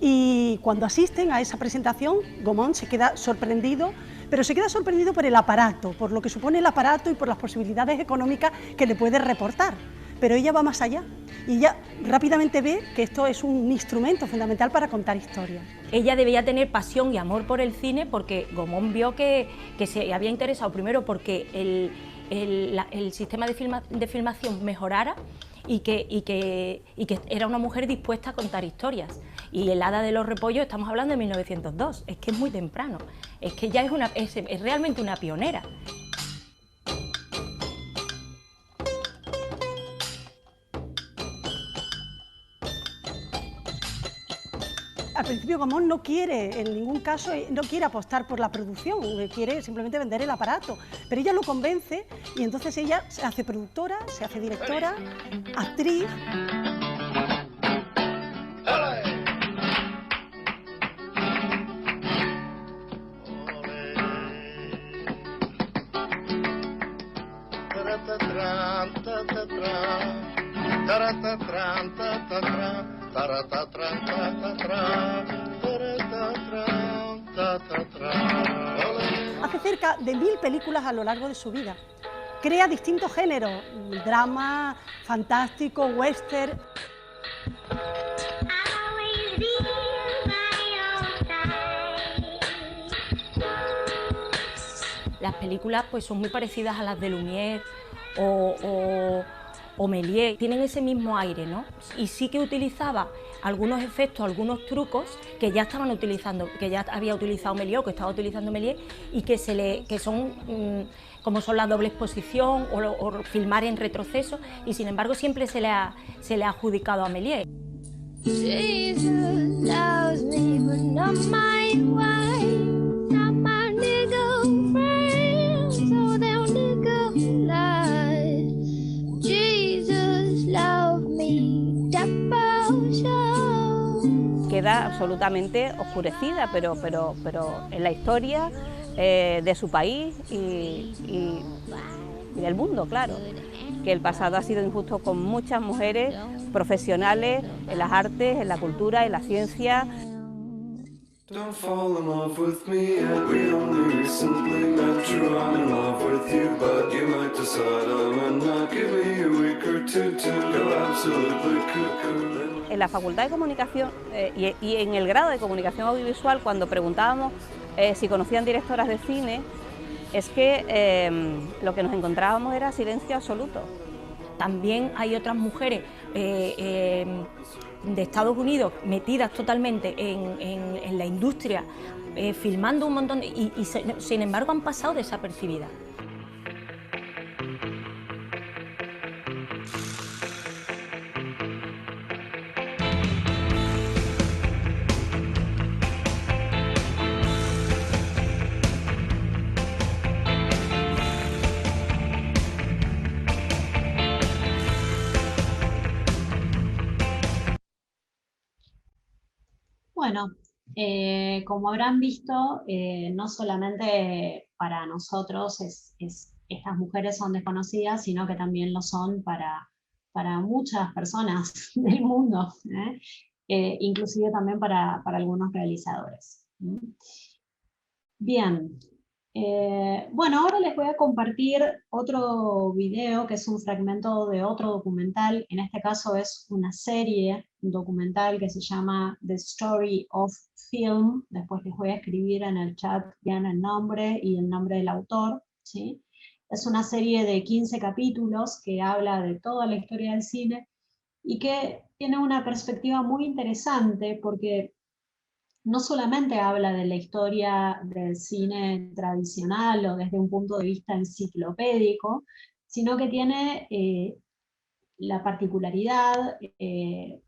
Y cuando asisten a esa presentación, Gaumont se queda sorprendido, pero se queda sorprendido por el aparato, por lo que supone el aparato y por las posibilidades económicas que le puede reportar. Pero ella va más allá y ella rápidamente ve que esto es un instrumento fundamental para contar historias. Ella debía tener pasión y amor por el cine porque Gaumont vio que se había interesado primero porque el sistema de filmación mejorara y que era una mujer dispuesta a contar historias. Y El hada de los repollos estamos hablando de 1902, es que es muy temprano, es que ya es realmente una pionera. Al principio Gaumont no quiere, en ningún caso, no quiere apostar por la producción, quiere simplemente vender el aparato, pero ella lo convence y entonces ella se hace productora, se hace directora, actriz. Hace cerca de 1000 películas a lo largo de su vida. Crea distintos géneros, drama, fantástico, western. Las películas pues son muy parecidas a las de Lumière o Méliès, tienen ese mismo aire, ¿no? Y sí que utilizaba algunos efectos, algunos trucos que ya estaban utilizando, que ya había utilizado Méliès, que estaba utilizando Méliès, y que son como son la doble exposición o filmar en retroceso, y sin embargo siempre se le ha adjudicado a Méliès. Queda absolutamente oscurecida, pero en la historia de su país y del mundo, claro. Que el pasado ha sido injusto con muchas mujeres profesionales en las artes, en la cultura, en la ciencia. Don't fall in love with me yet. We only recently met. True, I'm in love with you, but you might decide I'm not. Give me a week or two to go absolutely cuckoo. En la Facultad de Comunicación y en el grado de Comunicación Audiovisual, cuando preguntábamos si conocían directoras de cine, es que lo que nos encontrábamos era silencio absoluto. También hay otras mujeres de Estados Unidos metidas totalmente en la industria, filmando un montón, y sin embargo han pasado desapercibidas. Bueno, como habrán visto, no solamente para nosotros estas mujeres son desconocidas, sino que también lo son para muchas personas del mundo, inclusive también para algunos realizadores. Bien, bueno, ahora les voy a compartir otro video que es un fragmento de otro documental. En este caso es una serie documental que se llama The Story of Film. Después les voy a escribir en el chat bien el nombre y el nombre del autor, ¿sí? Es una serie de 15 capítulos que habla de toda la historia del cine y que tiene una perspectiva muy interesante porque no solamente habla de la historia del cine tradicional o desde un punto de vista enciclopédico, sino que tiene la particularidad,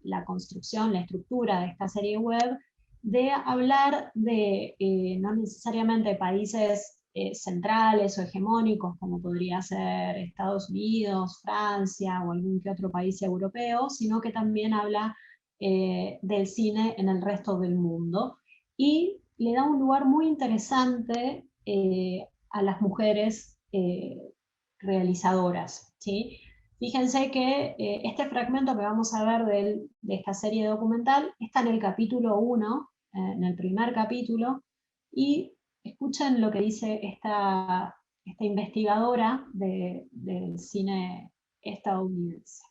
la construcción, la estructura de esta serie web, de hablar de no necesariamente países centrales o hegemónicos, como podría ser Estados Unidos, Francia o algún que otro país europeo, sino que también habla del cine en el resto del mundo, y le da un lugar muy interesante a las mujeres realizadoras, ¿sí? Fíjense que este fragmento que vamos a ver de esta serie documental está en el capítulo 1, en el primer capítulo, y escuchen lo que dice esta investigadora del cine estadounidense.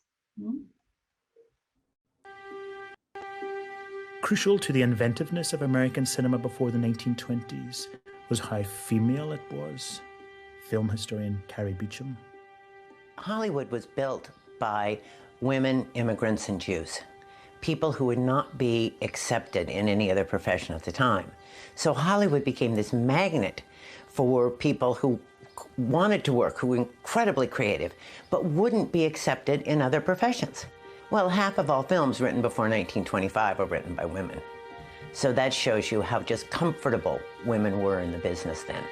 Crucial to the inventiveness of American cinema before the 1920s was how female it was. Film historian Carrie Beecham. Hollywood was built by women, immigrants, and Jews, people who would not be accepted in any other profession at the time. So Hollywood became this magnet for people who wanted to work, who were incredibly creative, but wouldn't be accepted in other professions. Well, half of all films written before 1925 were written by women. So that shows you how just comfortable women were in the business then.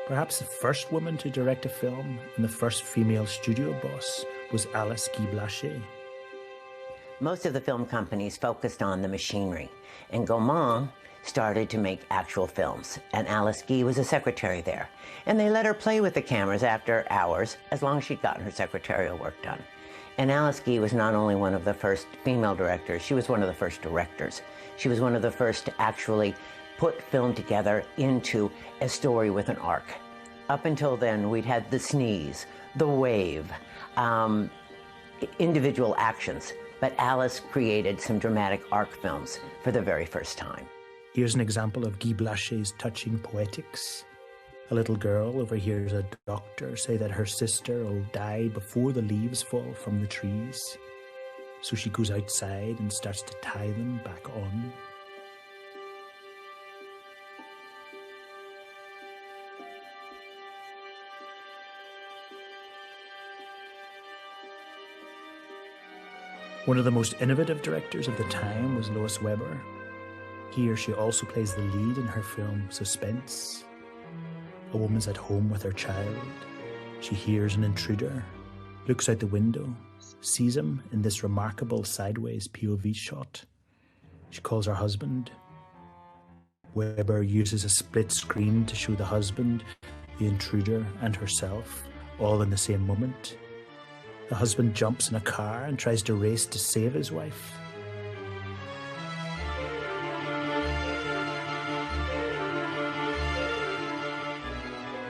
Perhaps the first woman to direct a film and the first female studio boss was Alice Guy Blaché. Most of the film companies focused on the machinery, and Gaumont started to make actual films, and Alice Guy was a secretary there. And they let her play with the cameras after hours, as long as she'd gotten her secretarial work done. And Alice Guy was not only one of the first female directors, she was one of the first directors. She was one of the first to actually put film together into a story with an arc. Up until then, we'd had the sneeze, the wave, individual actions, but Alice created some dramatic arc films for the very first time. Here's an example of Guy Blaché's touching poetics. A little girl overhears a doctor say that her sister will die before the leaves fall from the trees. So she goes outside and starts to tie them back on. One of the most innovative directors of the time was Lois Weber. Here she also plays the lead in her film Suspense. A woman's at home with her child. She hears an intruder, looks out the window, sees him in this remarkable sideways POV shot. She calls her husband. Weber uses a split screen to show the husband, the intruder, and herself, all in the same moment. The husband jumps in a car and tries to race to save his wife.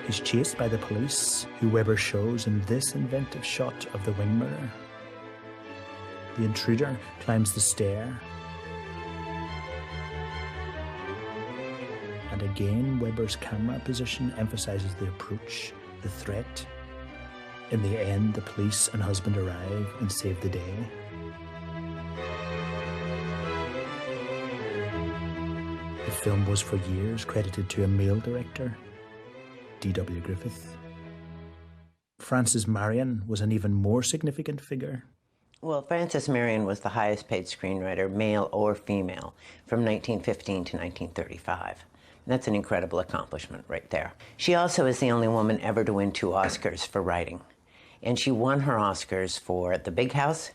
He's chased by the police, who Weber shows in this inventive shot of the wing mirror. The intruder climbs the stair. And again, Weber's camera position emphasizes the approach, the threat. In the end, the police and husband arrive and save the day. The film was for years credited to a male director, D.W. Griffith. Frances Marion was an even more significant figure. Well, Frances Marion was the highest paid screenwriter, male or female, from 1915 to 1935. That's an incredible accomplishment right there. She also is the only woman ever to win 2 Oscars for writing. And she won her Oscars for The Big House,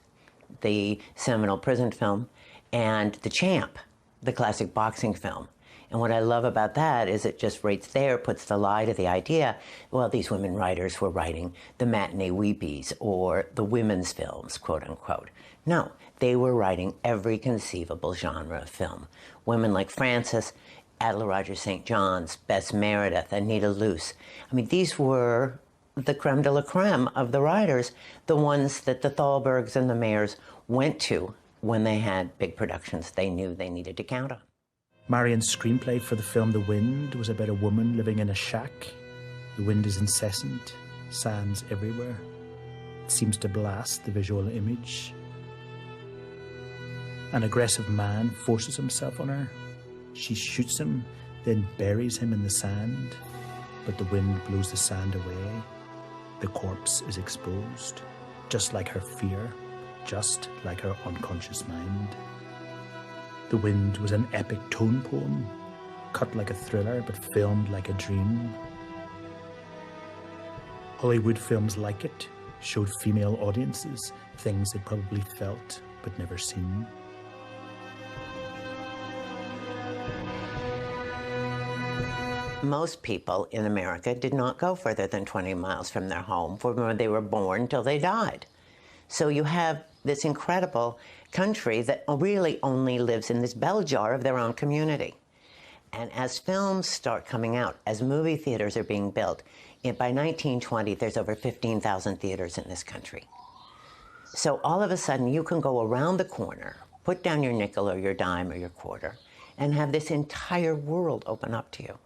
the seminal prison film, and The Champ, the classic boxing film. And what I love about that is it just right there puts the lie to the idea, well, these women writers were writing the matinee weepies or the women's films, quote unquote. No, they were writing every conceivable genre of film. Women like Frances, Adela Rogers St. John's, Bess Meredith, Anita Luce. I mean, these were the creme de la creme of the writers, the ones that the Thalbergs and the Mayers went to when they had big productions they knew they needed to count on. Marion's screenplay for the film The Wind was about a woman living in a shack. The wind is incessant, sands everywhere. It seems to blast the visual image. An aggressive man forces himself on her. She shoots him, then buries him in the sand, but the wind blows the sand away. The corpse is exposed, just like her fear, just like her unconscious mind. The Wind was an epic tone poem, cut like a thriller but filmed like a dream. Hollywood films like it showed female audiences things they probably felt but never seen. Most people in America did not go further than 20 miles from their home from where they were born till they died. So you have this incredible country that really only lives in this bell jar of their own community. And as films start coming out, as movie theaters are being built, by 1920, there's over 15,000 theaters in this country. So all of a sudden, you can go around the corner, put down your nickel or your dime or your quarter, and have this entire world open up to you.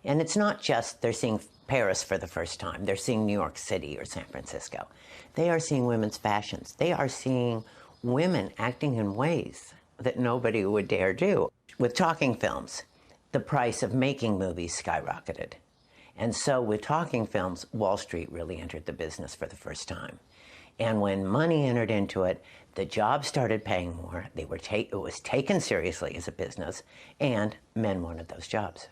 And it's not just they're seeing Paris for the first time. They're seeing New York City or San Francisco. They are seeing women's fashions. They are seeing women acting in ways that nobody would dare do. With talking films, the price of making movies skyrocketed. And so with talking films, Wall Street really entered the business for the first time. And when money entered into it, the jobs started paying more. It was taken seriously as a business, and men wanted those jobs.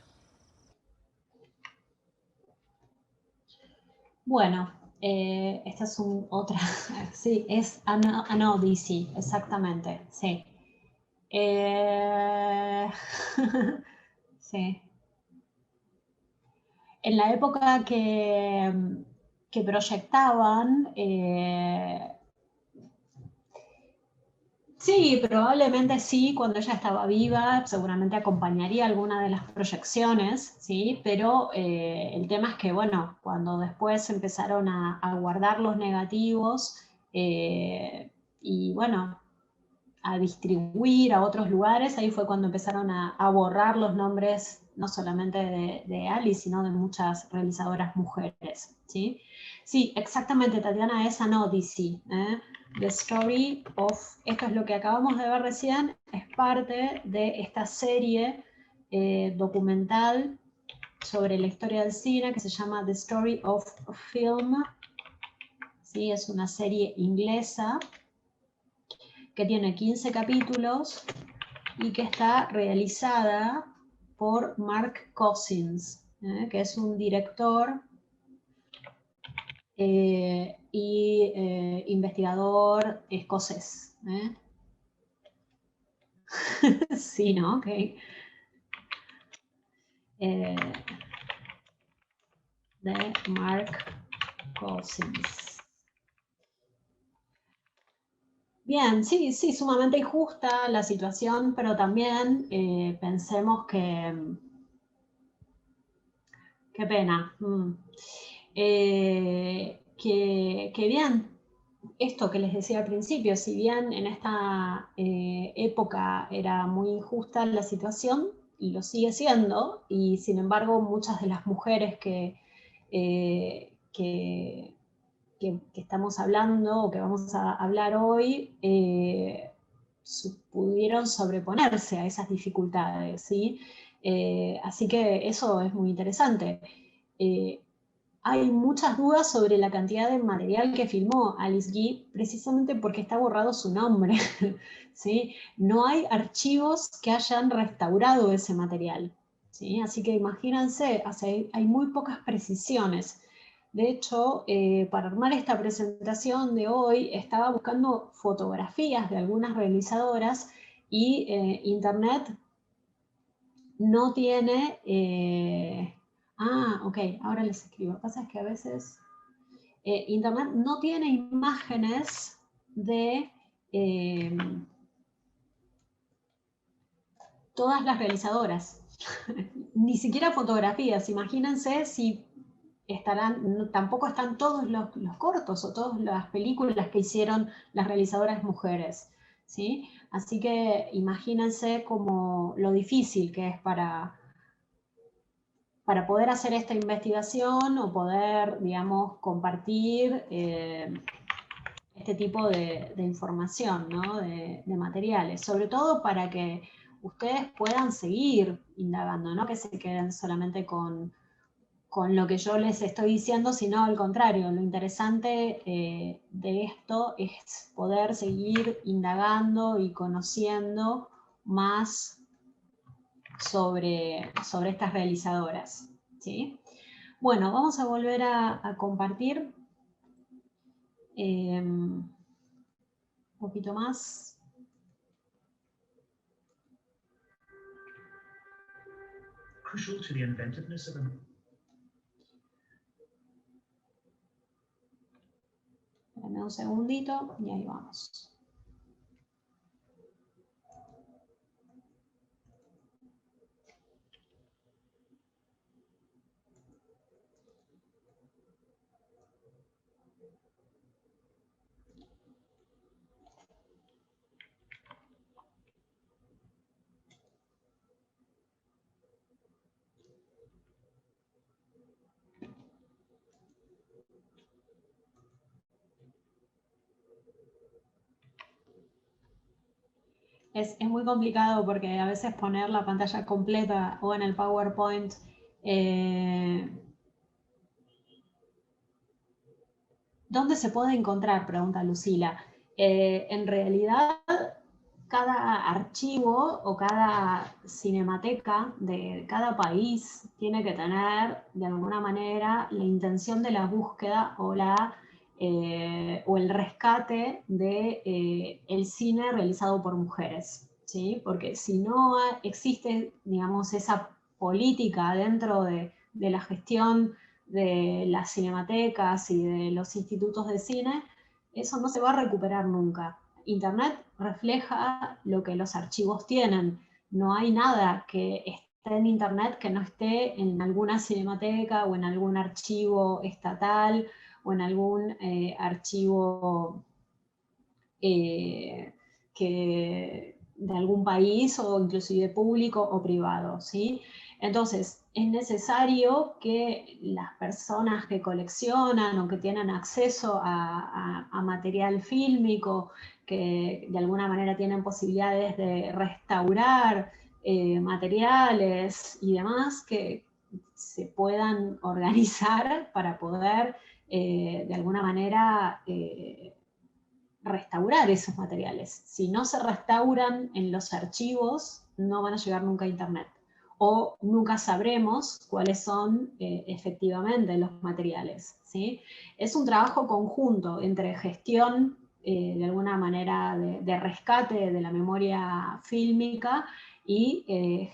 Bueno, esta es otra, sí, es An Odyssey, exactamente, sí. Sí. En la época que proyectaban, sí, probablemente sí, cuando ella estaba viva, seguramente acompañaría alguna de las proyecciones, ¿sí? Pero el tema es que, bueno, cuando después empezaron a guardar los negativos y, bueno, a distribuir a otros lugares, ahí fue cuando empezaron a borrar los nombres, no solamente de Alice, sino de muchas realizadoras mujeres, ¿sí? Sí, exactamente, Tatiana, es An Odyssey, ¿eh? The Story of, esto es lo que acabamos de ver recién, es parte de esta serie documental sobre la historia del cine que se llama The Story of Film, ¿sí? Es una serie inglesa que tiene 15 capítulos y que está realizada por Mark Cousins, que es un director y investigador escocés. Sí, ¿no? Okay. De Mark Cousins. Bien, sí, sí, sumamente injusta la situación, pero también pensemos que... Qué pena. Que bien, esto que les decía al principio, si bien en esta época era muy injusta la situación, y lo sigue siendo, y sin embargo muchas de las mujeres que estamos hablando o que vamos a hablar hoy pudieron sobreponerse a esas dificultades, ¿sí? Así que eso es muy interesante. Hay muchas dudas sobre la cantidad de material que filmó Alice Guy, precisamente porque está borrado su nombre, ¿sí? No hay archivos que hayan restaurado ese material, ¿sí? Así que imagínense, hay muy pocas precisiones. De hecho, para armar esta presentación de hoy, estaba buscando fotografías de algunas realizadoras y Internet no tiene... ok, ahora les escribo. Lo que pasa es que a veces Internet no tiene imágenes de todas las realizadoras. Ni siquiera fotografías. Imagínense si tampoco están todos los cortos o todas las películas que hicieron las realizadoras mujeres, ¿sí? Así que imagínense como lo difícil que es para poder hacer esta investigación o poder, digamos, compartir este tipo de información, ¿no? de materiales, sobre todo para que ustedes puedan seguir indagando, no que se queden solamente con lo que yo les estoy diciendo, sino al contrario, lo interesante de esto es poder seguir indagando y conociendo más sobre estas realizadoras, ¿sí? Bueno, vamos a volver a compartir un poquito más. Crucial to the inventiveness of an... Dame un segundito y ahí vamos. Es muy complicado porque a veces poner la pantalla completa o en el PowerPoint ¿dónde se puede encontrar? Pregunta Lucila. En realidad, cada archivo o cada cinemateca de cada país tiene que tener, de alguna manera, la intención de la búsqueda o el rescate de el cine realizado por mujeres, ¿sí? Porque si no existe, digamos, esa política dentro de la gestión de las cinematecas y de los institutos de cine, eso no se va a recuperar nunca. Internet refleja lo que los archivos tienen. No hay nada que esté en Internet que no esté en alguna cinemateca o en algún archivo estatal o en algún archivo de algún país o inclusive público o privado, ¿sí? Entonces, es necesario que las personas que coleccionan o que tienen acceso a material fílmico, que de alguna manera tienen posibilidades de restaurar materiales y demás, que se puedan organizar para poder de alguna manera restaurar esos materiales. Si no se restauran en los archivos, no van a llegar nunca a Internet. O nunca sabremos cuáles son efectivamente los materiales, ¿sí? Es un trabajo conjunto entre gestión, de alguna manera, de rescate de la memoria fílmica y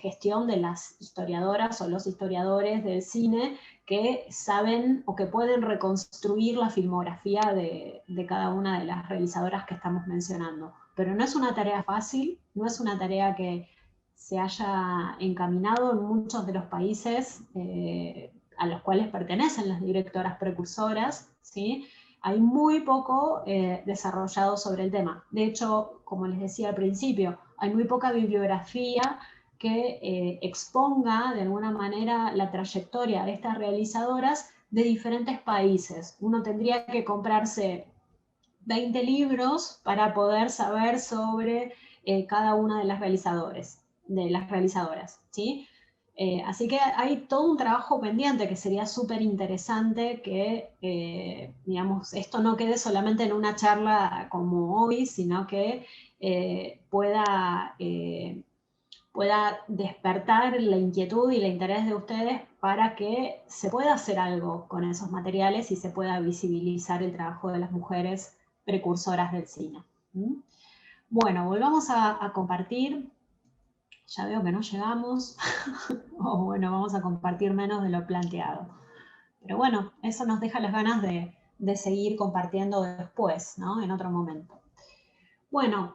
gestión de las historiadoras o los historiadores del cine que saben o que pueden reconstruir la filmografía de cada una de las realizadoras que estamos mencionando. Pero no es una tarea fácil, no es una tarea que se haya encaminado en muchos de los países a los cuales pertenecen las directoras precursoras, ¿sí? Hay muy poco desarrollado sobre el tema. De hecho, como les decía al principio, hay muy poca bibliografía que exponga de alguna manera la trayectoria de estas realizadoras de diferentes países. Uno tendría que comprarse 20 libros para poder saber sobre cada una de las realizadoras, ¿sí? Así que hay todo un trabajo pendiente que sería súper interesante que, digamos, esto no quede solamente en una charla como hoy, sino que pueda despertar la inquietud y el interés de ustedes para que se pueda hacer algo con esos materiales y se pueda visibilizar el trabajo de las mujeres precursoras del cine. Bueno, volvamos a compartir. Ya veo que no llegamos, o bueno, vamos a compartir menos de lo planteado. Pero bueno, eso nos deja las ganas de seguir compartiendo después, ¿no? En otro momento. Bueno,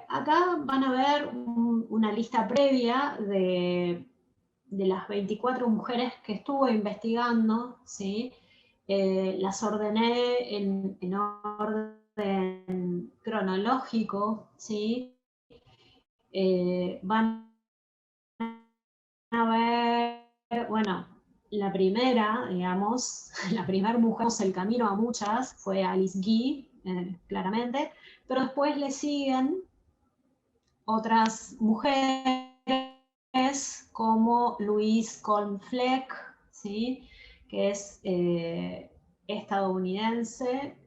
acá van a ver una lista previa de las 24 mujeres que estuve investigando, ¿sí? Las ordené en orden cronológico, ¿sí? Van a ver, bueno, la primera, digamos, la primera mujer, el camino a muchas, fue Alice Guy, claramente, pero después le siguen otras mujeres como Louise Colm-Fleck, ¿sí? Que es estadounidense,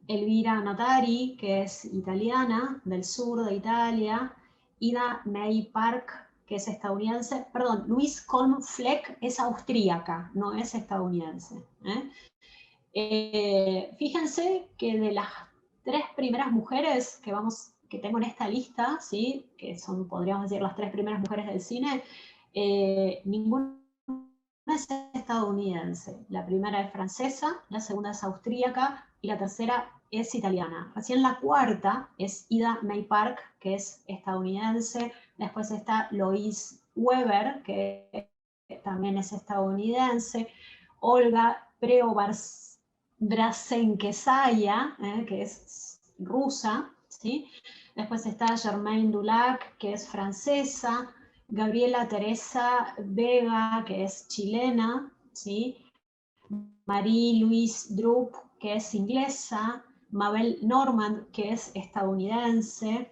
Elvira Notari, que es italiana, del sur de Italia, Ida May Park, que es estadounidense, perdón, Louise Colm-Fleck es austríaca, no es estadounidense. Fíjense que de las 3 primeras mujeres que tengo en esta lista, ¿sí? Que son, podríamos decir, las 3 primeras mujeres del cine, ninguna es estadounidense. La primera es francesa, la segunda es austríaca y la tercera es italiana. Recién la cuarta es Ida May Park, que es estadounidense. Después está Lois Weber, que también es estadounidense. Olga Preobrazhenskaya, que es rusa, ¿sí? Después está Germaine Dulac, que es francesa. Gabriela Teresa Vega, que es chilena, ¿sí? Marie-Louise Drupp, que es inglesa, Mabel Normand, que es estadounidense,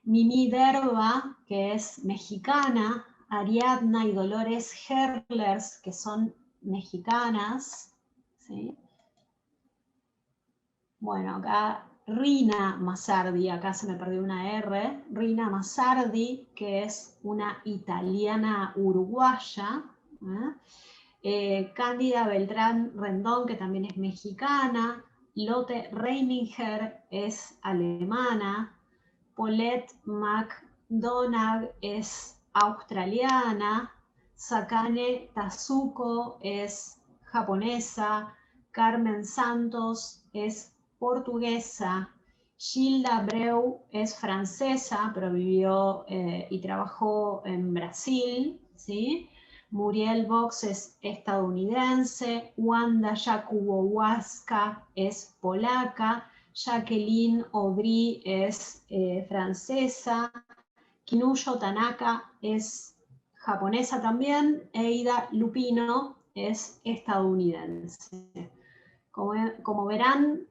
Mimi Derba, que es mexicana, Ariadna y Dolores Herlers, que son mexicanas, ¿sí? Bueno, acá Rina Massardi, acá se me perdió una R, Rina Massardi, que es una italiana uruguaya, Cándida Beltrán Rendón, que también es mexicana, Lotte Reininger es alemana, Paulette McDonagh es australiana, Sakane Tazuko es japonesa, Carmen Santos es portuguesa, Gilda Breu es francesa, pero vivió y trabajó en Brasil, ¿sí? Muriel Box es estadounidense, Wanda Jakubowska es polaca, Jacqueline Aubry es francesa, Kinuyo Tanaka es japonesa también, e Ida Lupino es estadounidense. Como verán,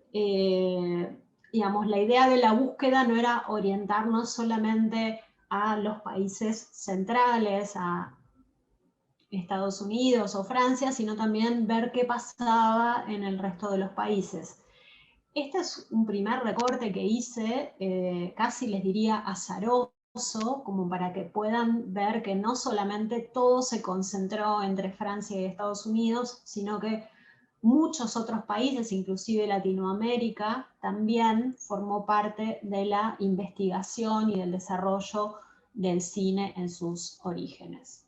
digamos, la idea de la búsqueda no era orientarnos solamente a los países centrales, a Estados Unidos o Francia, sino también ver qué pasaba en el resto de los países. Este es un primer recorte que hice, casi les diría azaroso, como para que puedan ver que no solamente todo se concentró entre Francia y Estados Unidos, sino que muchos otros países, inclusive Latinoamérica, también formó parte de la investigación y del desarrollo del cine en sus orígenes.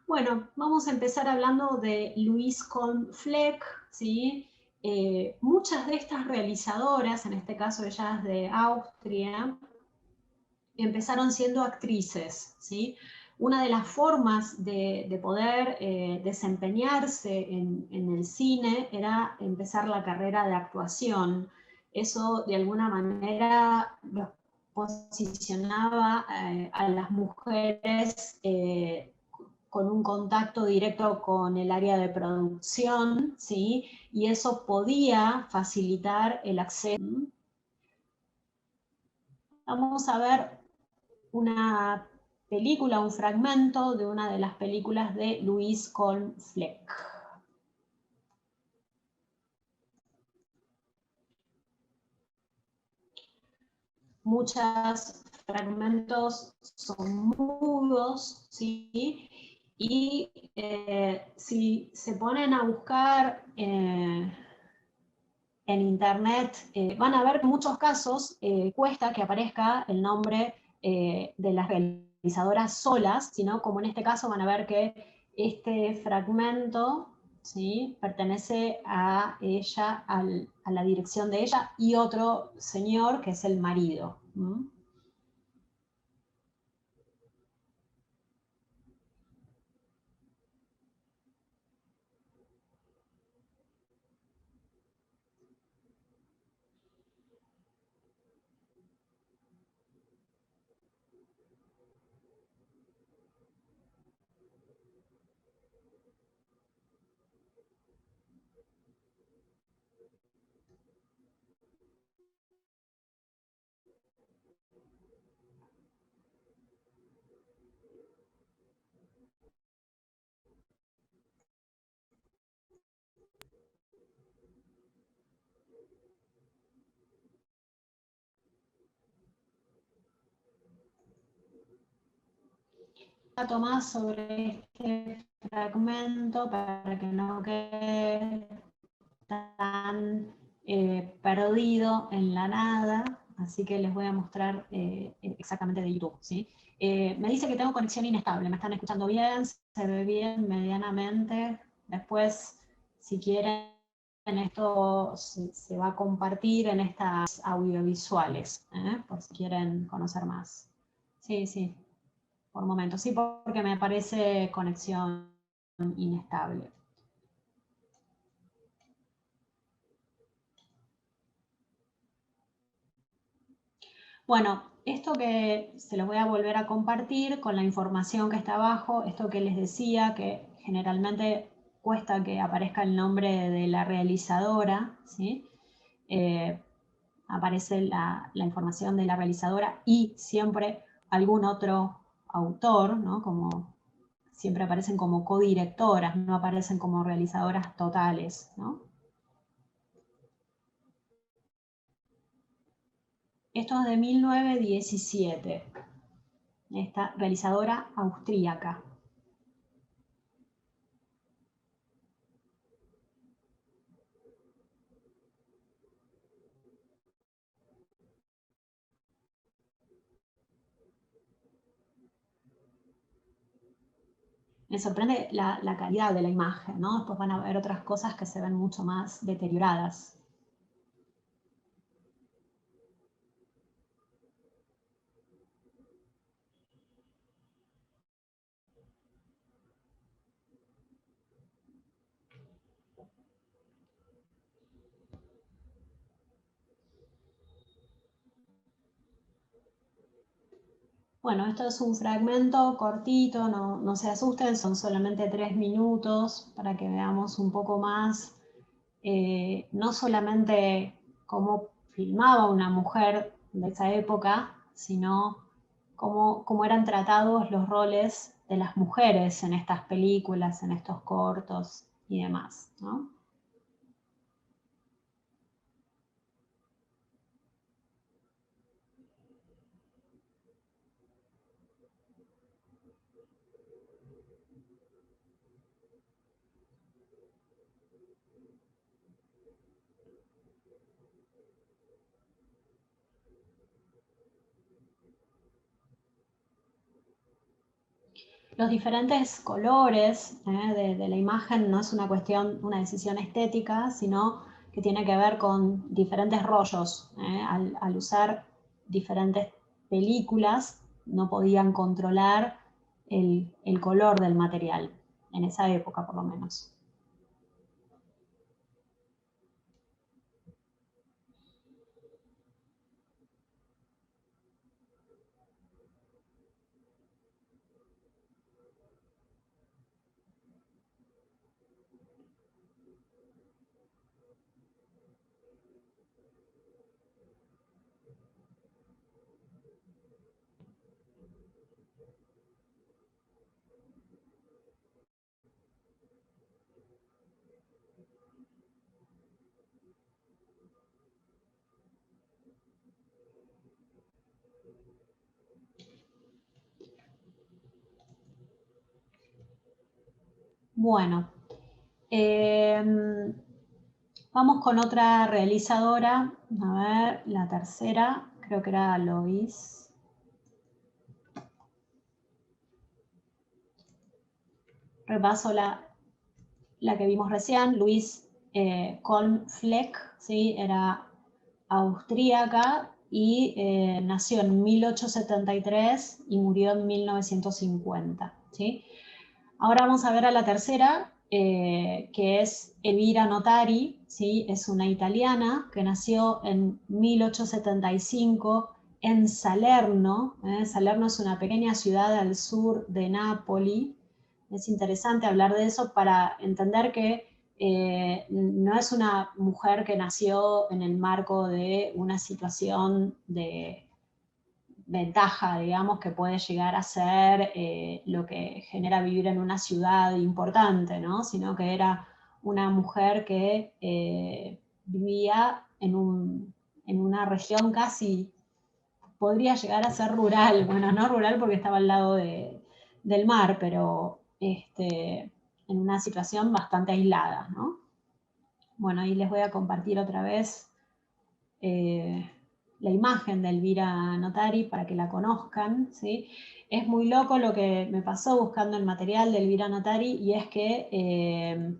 Bueno, vamos a empezar hablando de Louise Kohn-Fleck, ¿sí? Muchas de estas realizadoras, en este caso ellas de Austria, empezaron siendo actrices, ¿sí? Una de las formas de poder desempeñarse en el cine era empezar la carrera de actuación. Eso de alguna manera los posicionaba a las mujeres con un contacto directo con el área de producción, ¿sí? Y eso podía facilitar el acceso. Vamos a ver una película, un fragmento de una de las películas de Louise Kohn-Fleck. Muchos fragmentos son mudos, ¿sí? Y si se ponen a buscar en internet, van a ver que en muchos casos cuesta que aparezca el nombre de las realizadoras solas, sino como en este caso van a ver que este fragmento, ¿sí?, pertenece a ella, a la dirección de ella y otro señor que es el marido. Más sobre este fragmento para que no quede tan perdido en la nada, así que les voy a mostrar exactamente de YouTube, ¿sí? Me dice que tengo conexión inestable, ¿me están escuchando bien? ¿Se ve bien medianamente? Después, si quieren, esto se va a compartir en estas audiovisuales, por si quieren conocer más. Sí, sí. Por momentos, sí, porque me parece conexión inestable. Bueno, esto que se los voy a volver a compartir con la información que está abajo, esto que les decía, que generalmente cuesta que aparezca el nombre de la realizadora, ¿sí? Aparece la información de la realizadora y siempre algún otro autor, ¿no? Como siempre aparecen como codirectoras, no aparecen como realizadoras totales, ¿no? Esto es de 1917, esta realizadora austríaca. Me sorprende la calidad de la imagen, ¿no? Después van a ver otras cosas que se ven mucho más deterioradas. Bueno, esto es un fragmento cortito, no se asusten, son solamente 3 minutos para que veamos un poco más, no solamente cómo filmaba una mujer de esa época, sino cómo eran tratados los roles de las mujeres en estas películas, en estos cortos y demás, ¿no? Los diferentes colores de la imagen no es una cuestión, una decisión estética, sino que tiene que ver con diferentes rollos. Al usar diferentes películas, no podían controlar el color del material, en esa época por lo menos. Bueno, vamos con otra realizadora, a ver, la tercera, creo que era Lois. Repaso la que vimos recién, Louise Kohn-Fleck, ¿sí? Era austríaca y nació en 1873 y murió en 1950, ¿sí? Ahora vamos a ver a la tercera, que es Elvira Notari, ¿sí? Es una italiana que nació en 1875 en Salerno. Salerno es una pequeña ciudad al sur de Nápoli. Es interesante hablar de eso para entender que no es una mujer que nació en el marco de una situación de ventaja, digamos, que puede llegar a ser lo que genera vivir en una ciudad importante, ¿no? Sino que era una mujer que vivía en una región casi, podría llegar a ser rural, bueno, no rural porque estaba al lado del mar, pero en una situación bastante aislada, ¿no? Bueno, ahí les voy a compartir otra vez la imagen de Elvira Notari para que la conozcan, ¿sí? Es muy loco lo que me pasó buscando el material de Elvira Notari, y es que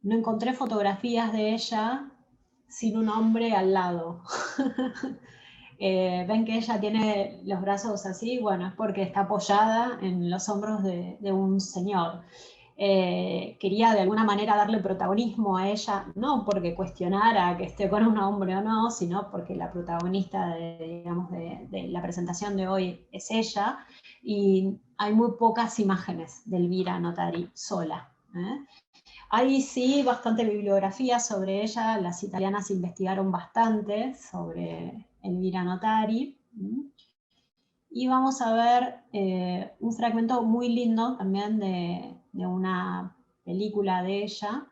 no encontré fotografías de ella sin un hombre al lado. Ven que ella tiene los brazos así, bueno, es porque está apoyada en los hombros de un señor. quería de alguna manera darle protagonismo a ella, no porque cuestionara que esté con un hombre o no, sino porque la protagonista digamos, de la presentación de hoy es ella, y hay muy pocas imágenes de Elvira Notari sola. Hay sí bastante bibliografía sobre ella, las italianas investigaron bastante sobre Elvira Notari, y vamos a ver un fragmento muy lindo también de una película de ella,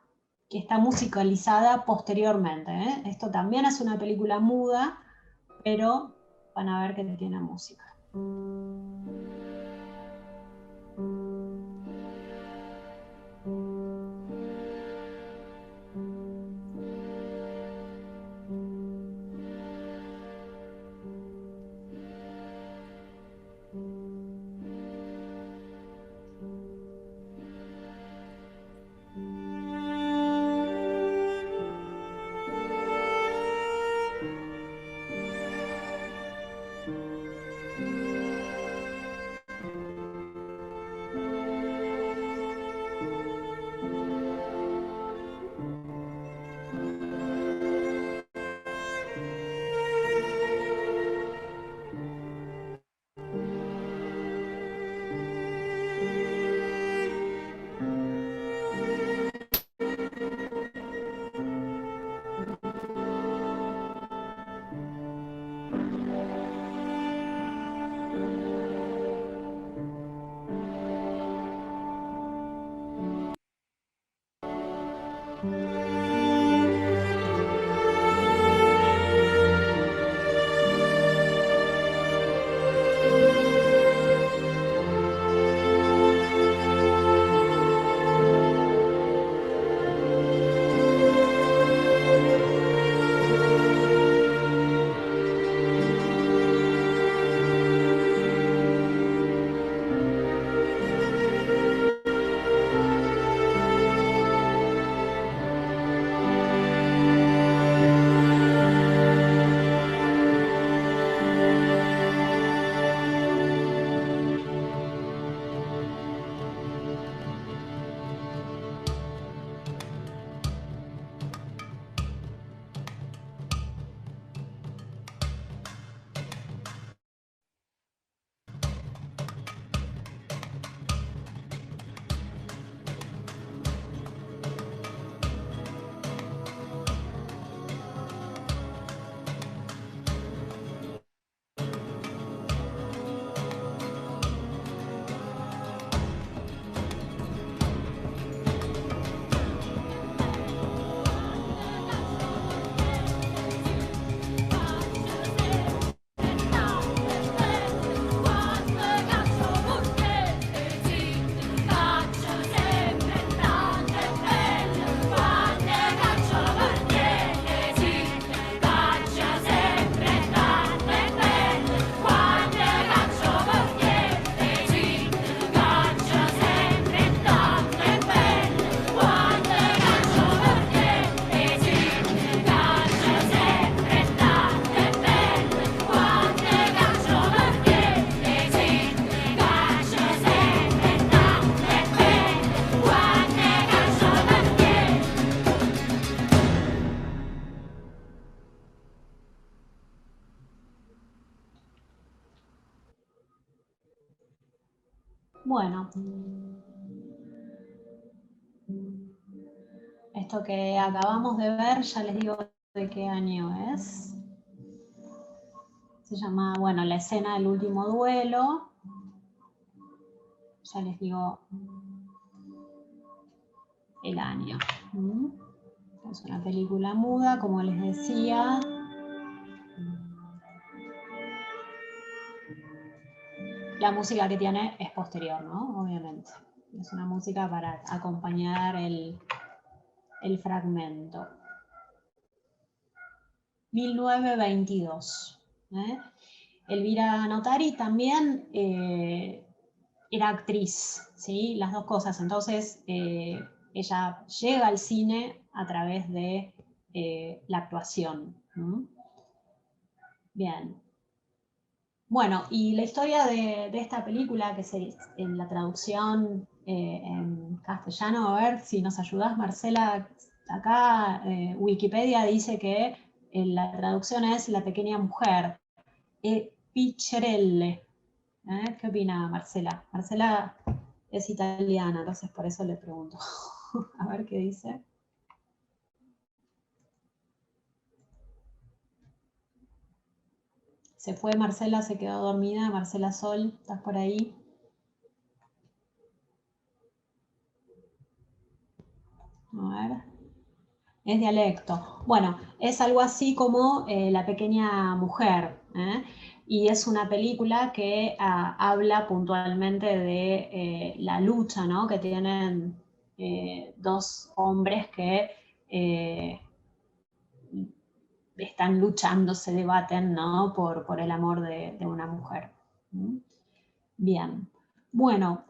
que está musicalizada posteriormente. Esto también es una película muda, pero van a ver que tiene música. Bueno, esto que acabamos de ver, ya les digo de qué año es. Se llama, bueno, La escena del último duelo. Ya les digo el año. Es una película muda, como les decía. La música que tiene es posterior, ¿no? Obviamente. Es una música para acompañar el fragmento. 1922. Elvira Notari también era actriz, ¿sí? Las dos cosas. Entonces, ella llega al cine a través de la actuación. Bien. Bueno, y la historia de esta película, que en la traducción en castellano. A ver si nos ayudás, Marcela. Acá Wikipedia dice que la traducción es La pequeña mujer. Piccerelle. ¿Qué opina Marcela? Marcela es italiana, entonces por eso le pregunto. A ver qué dice. Se fue Marcela, se quedó dormida. Marcela Sol, ¿estás por ahí? A ver. Es dialecto. Bueno, es algo así como La pequeña mujer. Y es una película que habla puntualmente de la lucha, ¿no?, que tienen dos hombres que están luchando, se debaten, ¿no?, por el amor de una mujer. Bien. Bueno,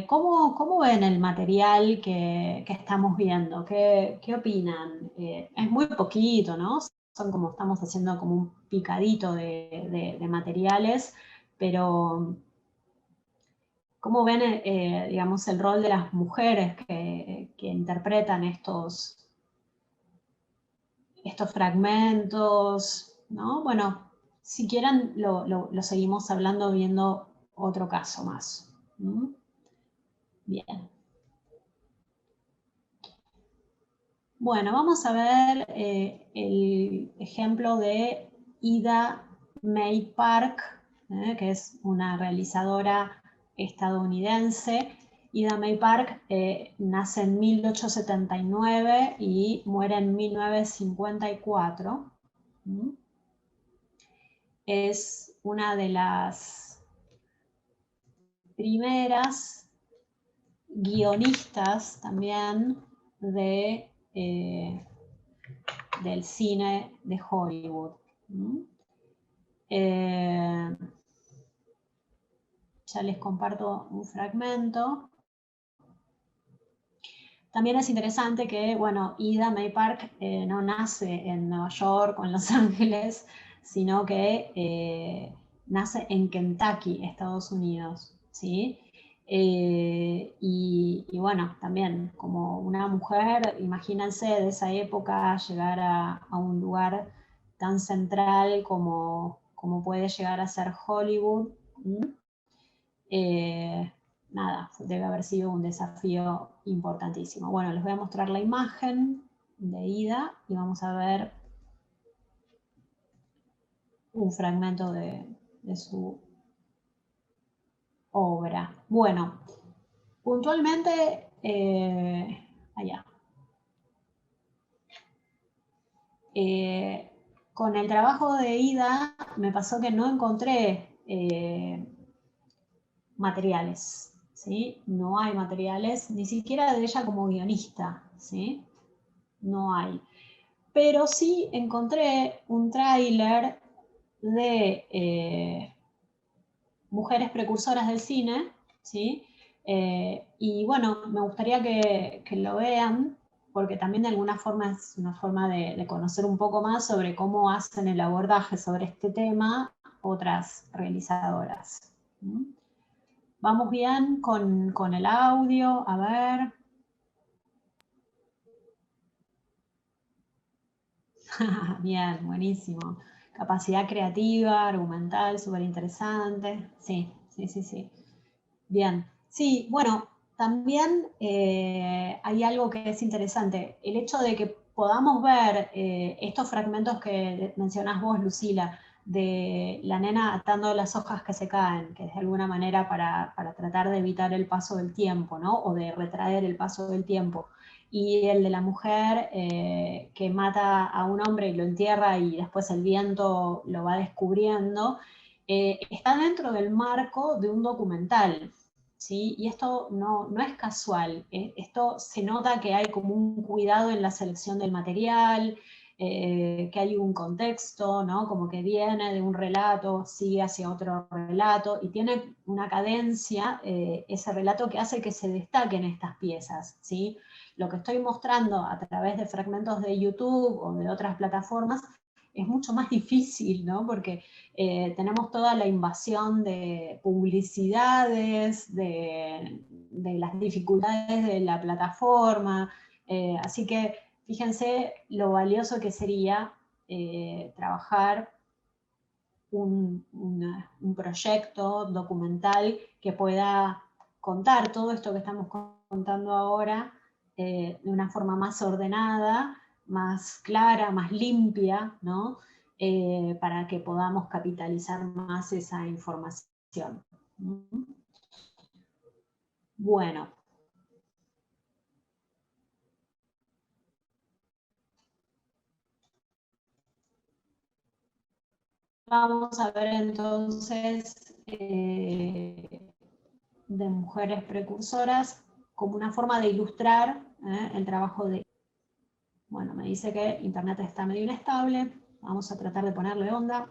¿cómo ven el material que estamos viendo? ¿Qué opinan? Es muy poquito, ¿no? Estamos haciendo como un picadito de materiales, pero ¿cómo ven, digamos, el rol de las mujeres que interpretan estos fragmentos, ¿no? Bueno, si quieren lo seguimos hablando viendo otro caso más. Bien. Bueno, vamos a ver el ejemplo de Ida May Park, que es una realizadora estadounidense. Ida May Park nace en 1879 y muere en 1954. Es una de las primeras guionistas también del cine de Hollywood. Ya les comparto un fragmento. También es interesante que, bueno, Ida May Park no nace en Nueva York o en Los Ángeles, sino que nace en Kentucky, Estados Unidos, ¿sí? Y bueno, también como una mujer, imagínense de esa época llegar a un lugar tan central como puede llegar a ser Hollywood. Nada, debe haber sido un desafío importantísimo. Bueno, les voy a mostrar la imagen de Ida y vamos a ver un fragmento de su obra. Bueno, puntualmente, allá. Con el trabajo de Ida me pasó que no encontré materiales, ¿sí? No hay materiales, ni siquiera de ella como guionista, ¿sí? No hay. Pero sí encontré un tráiler de mujeres precursoras del cine, ¿sí? Y bueno, me gustaría que lo vean, porque también de alguna forma es una forma de conocer un poco más sobre cómo hacen el abordaje sobre este tema otras realizadoras. Vamos bien con el audio, a ver. Bien, buenísimo. Capacidad creativa, argumental, súper interesante. Sí. Bien. Sí, bueno, también hay algo que es interesante. El hecho de que podamos ver estos fragmentos que mencionás vos, Lucila, de la nena atando las hojas que se caen, que es de alguna manera para tratar de evitar el paso del tiempo, ¿no? O de retraer el paso del tiempo. Y el de la mujer que mata a un hombre y lo entierra y después el viento lo va descubriendo, está dentro del marco de un documental, ¿sí? Y esto no es casual, esto se nota que hay como un cuidado en la selección del material, que hay un contexto, ¿no? Como que viene de un relato, sigue hacia otro relato, y tiene una cadencia, ese relato, que hace que se destaquen estas piezas, ¿sí? Lo que estoy mostrando a través de fragmentos de YouTube o de otras plataformas es mucho más difícil, ¿no? Porque tenemos toda la invasión de publicidades, de de las dificultades de la plataforma, así que fíjense lo valioso que sería trabajar un proyecto documental que pueda contar todo esto que estamos contando ahora de una forma más ordenada, más clara, más limpia, ¿no? Para que podamos capitalizar más esa información. Bueno. Vamos a ver entonces de mujeres precursoras como una forma de ilustrar el trabajo de... Bueno, me dice que internet está medio inestable, vamos a tratar de ponerle onda.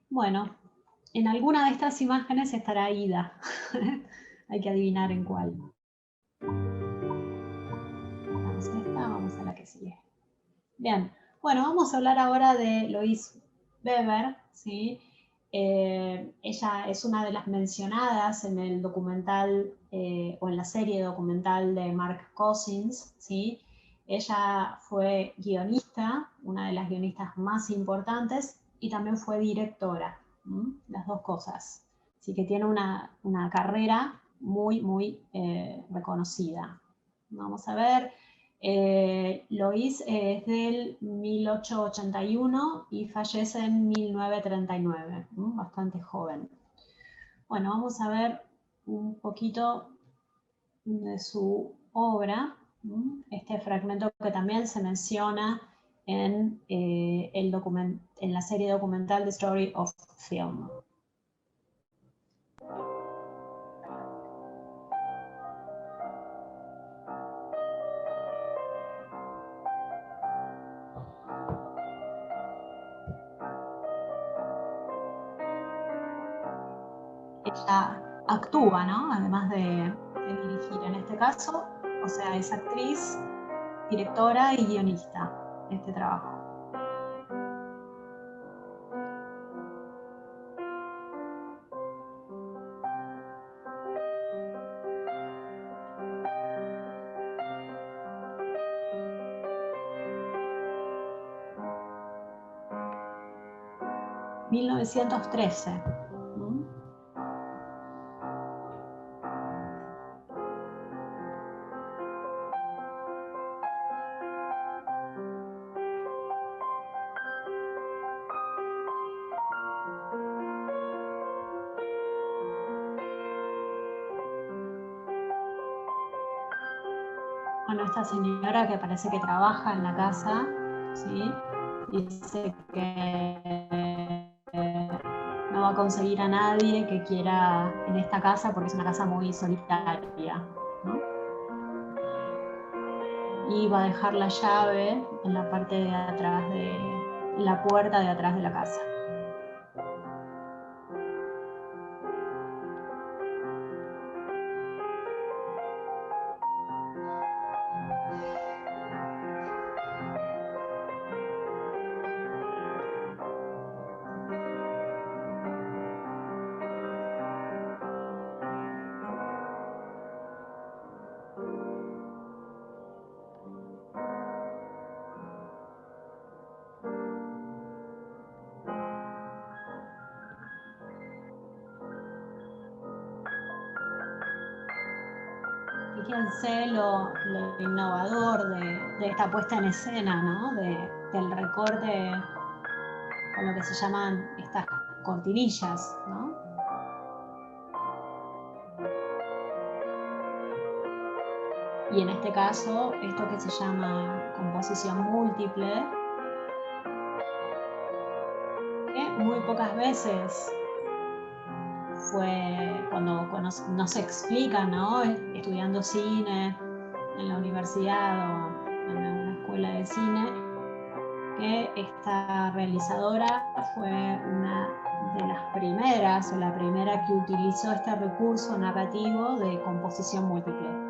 Bueno, en alguna de estas imágenes estará Ida. Hay que adivinar en cuál. Vamos a esta, vamos a la que sigue. Bien, bueno, vamos a hablar ahora de Louise Weber, ¿sí? Ella es una de las mencionadas en el documental o en la serie documental de Mark Cousins, ¿sí? Ella fue guionista, una de las guionistas más importantes, y también fue directora, las dos cosas. Así que tiene una carrera muy, muy reconocida. Vamos a ver, Louise es del 1881 y fallece en 1939, bastante joven. Bueno, vamos a ver un poquito de su obra, este fragmento que también se menciona en la serie documental The Story of Film. Ella actúa, ¿no? Además de dirigir en este caso, o sea, es actriz, directora y guionista de este trabajo. ...1913. Bueno, esta señora que parece que trabaja en la casa, ¿sí? Dice que no va a conseguir a nadie que quiera en esta casa porque es una casa muy solitaria, ¿no? y va a dejar la llave en la parte de atrás de la puerta de atrás de la casa. Fíjense lo innovador de esta puesta en escena, ¿no? Del recorte con lo que se llaman estas cortinillas, ¿no? Y en este caso, esto que se llama composición múltiple, que muy pocas veces fue cuando nos explican, ¿no? Estudiando cine en la universidad o en una escuela de cine, que esta realizadora fue una de las primeras o la primera que utilizó este recurso narrativo de composición múltiple.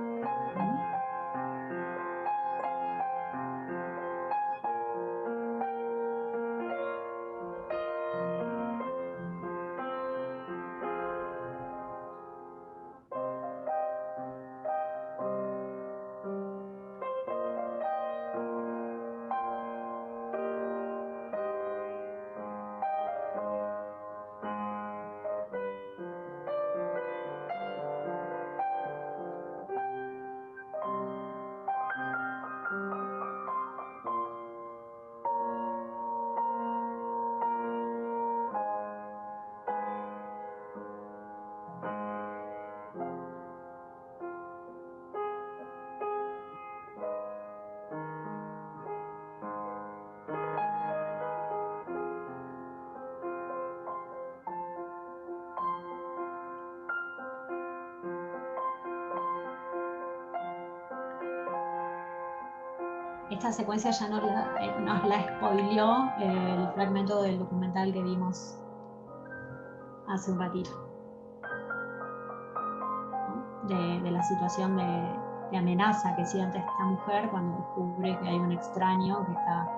Esta secuencia ya nos la spoileó el fragmento del documental que vimos hace un ratito, ¿no? De la situación de amenaza que siente esta mujer cuando descubre que hay un extraño que está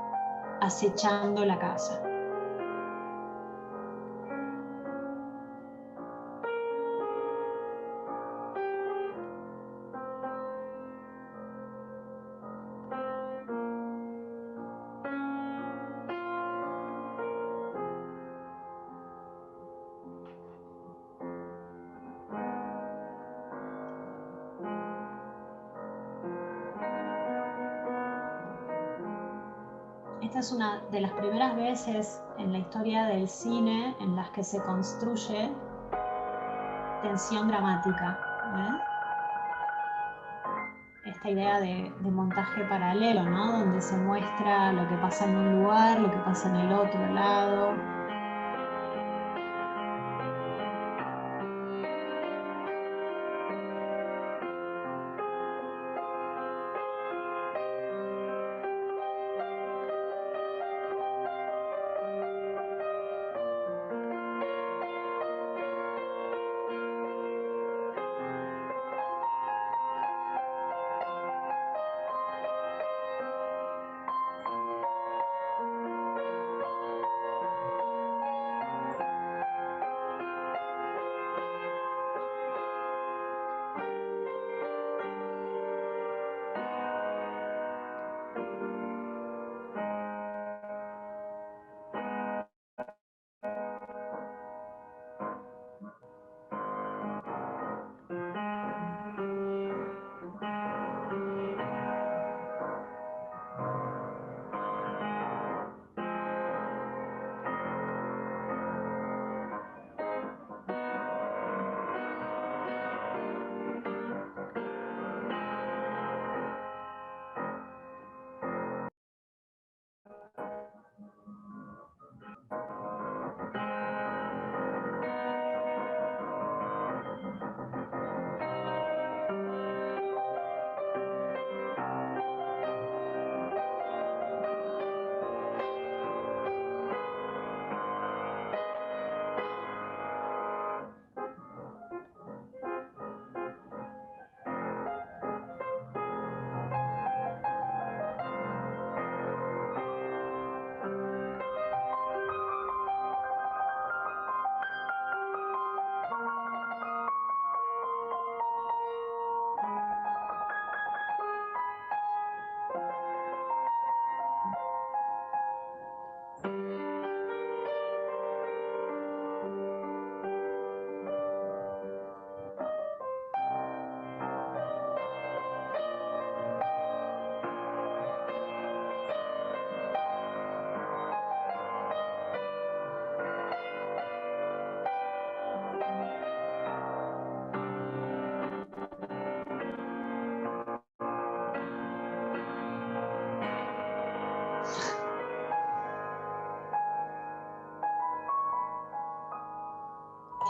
acechando la casa. Esta es una de las primeras veces en la historia del cine en las que se construye tensión dramática, esta idea de montaje paralelo, ¿no? Donde se muestra lo que pasa en un lugar, lo que pasa en el otro lado.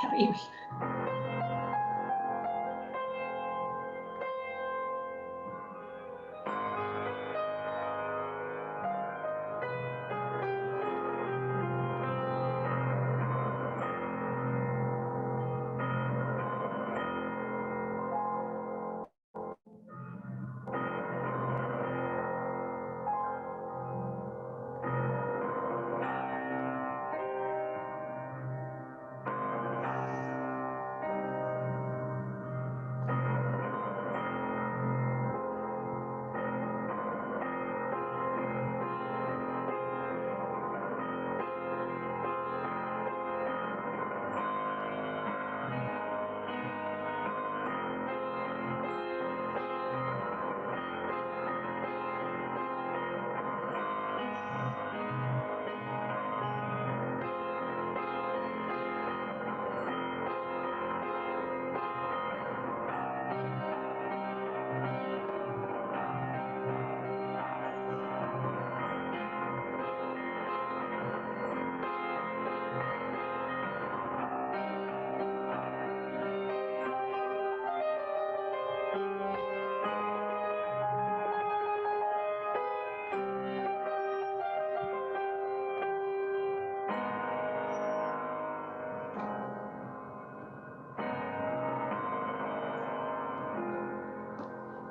terrible.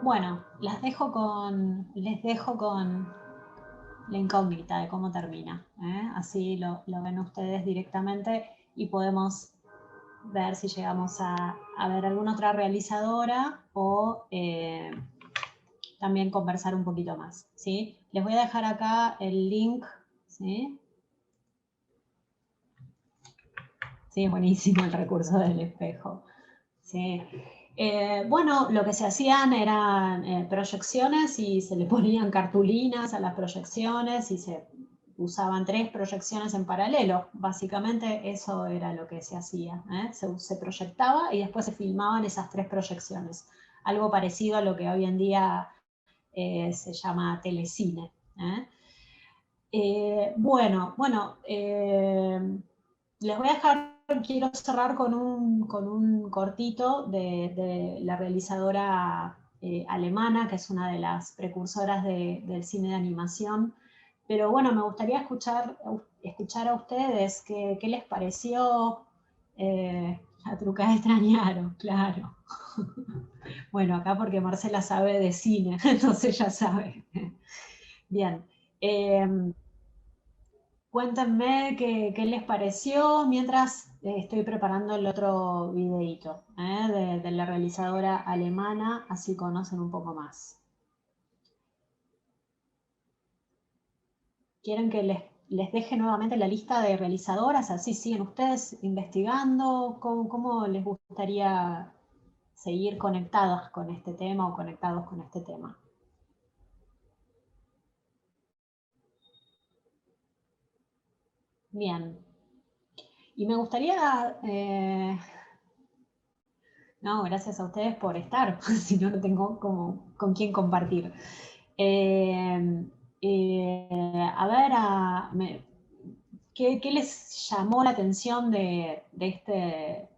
Bueno, les dejo con la incógnita de cómo termina, ¿eh? Así lo ven ustedes directamente y podemos ver si llegamos a ver alguna otra realizadora o también conversar un poquito más, ¿sí? Les voy a dejar acá el link, ¿sí? Sí, buenísimo el recurso del espejo, ¿sí? Bueno, lo que se hacían eran proyecciones y se le ponían cartulinas a las proyecciones y se usaban 3 proyecciones en paralelo. Básicamente eso era lo que se hacía, ¿eh? Se proyectaba y después se filmaban esas 3 proyecciones. Algo parecido a lo que hoy en día se llama telecine, ¿eh? Les voy a dejar, quiero cerrar con un cortito de la realizadora alemana, que es una de las precursoras del cine de animación. Pero bueno, me gustaría escuchar a ustedes qué les pareció. La truca de extrañaron, claro. Bueno, acá porque Marcela sabe de cine, entonces ya sabe. Bien. Cuéntenme qué les pareció mientras estoy preparando el otro videíto de la realizadora alemana, así conocen un poco más. ¿Quieren que les deje nuevamente la lista de realizadoras? Así siguen ustedes investigando. ¿Cómo les gustaría seguir conectadas con este tema o conectados con este tema? Bien. Y me gustaría... no, gracias a ustedes por estar, si no, no tengo con quién compartir. A ver, ¿qué les llamó la atención de este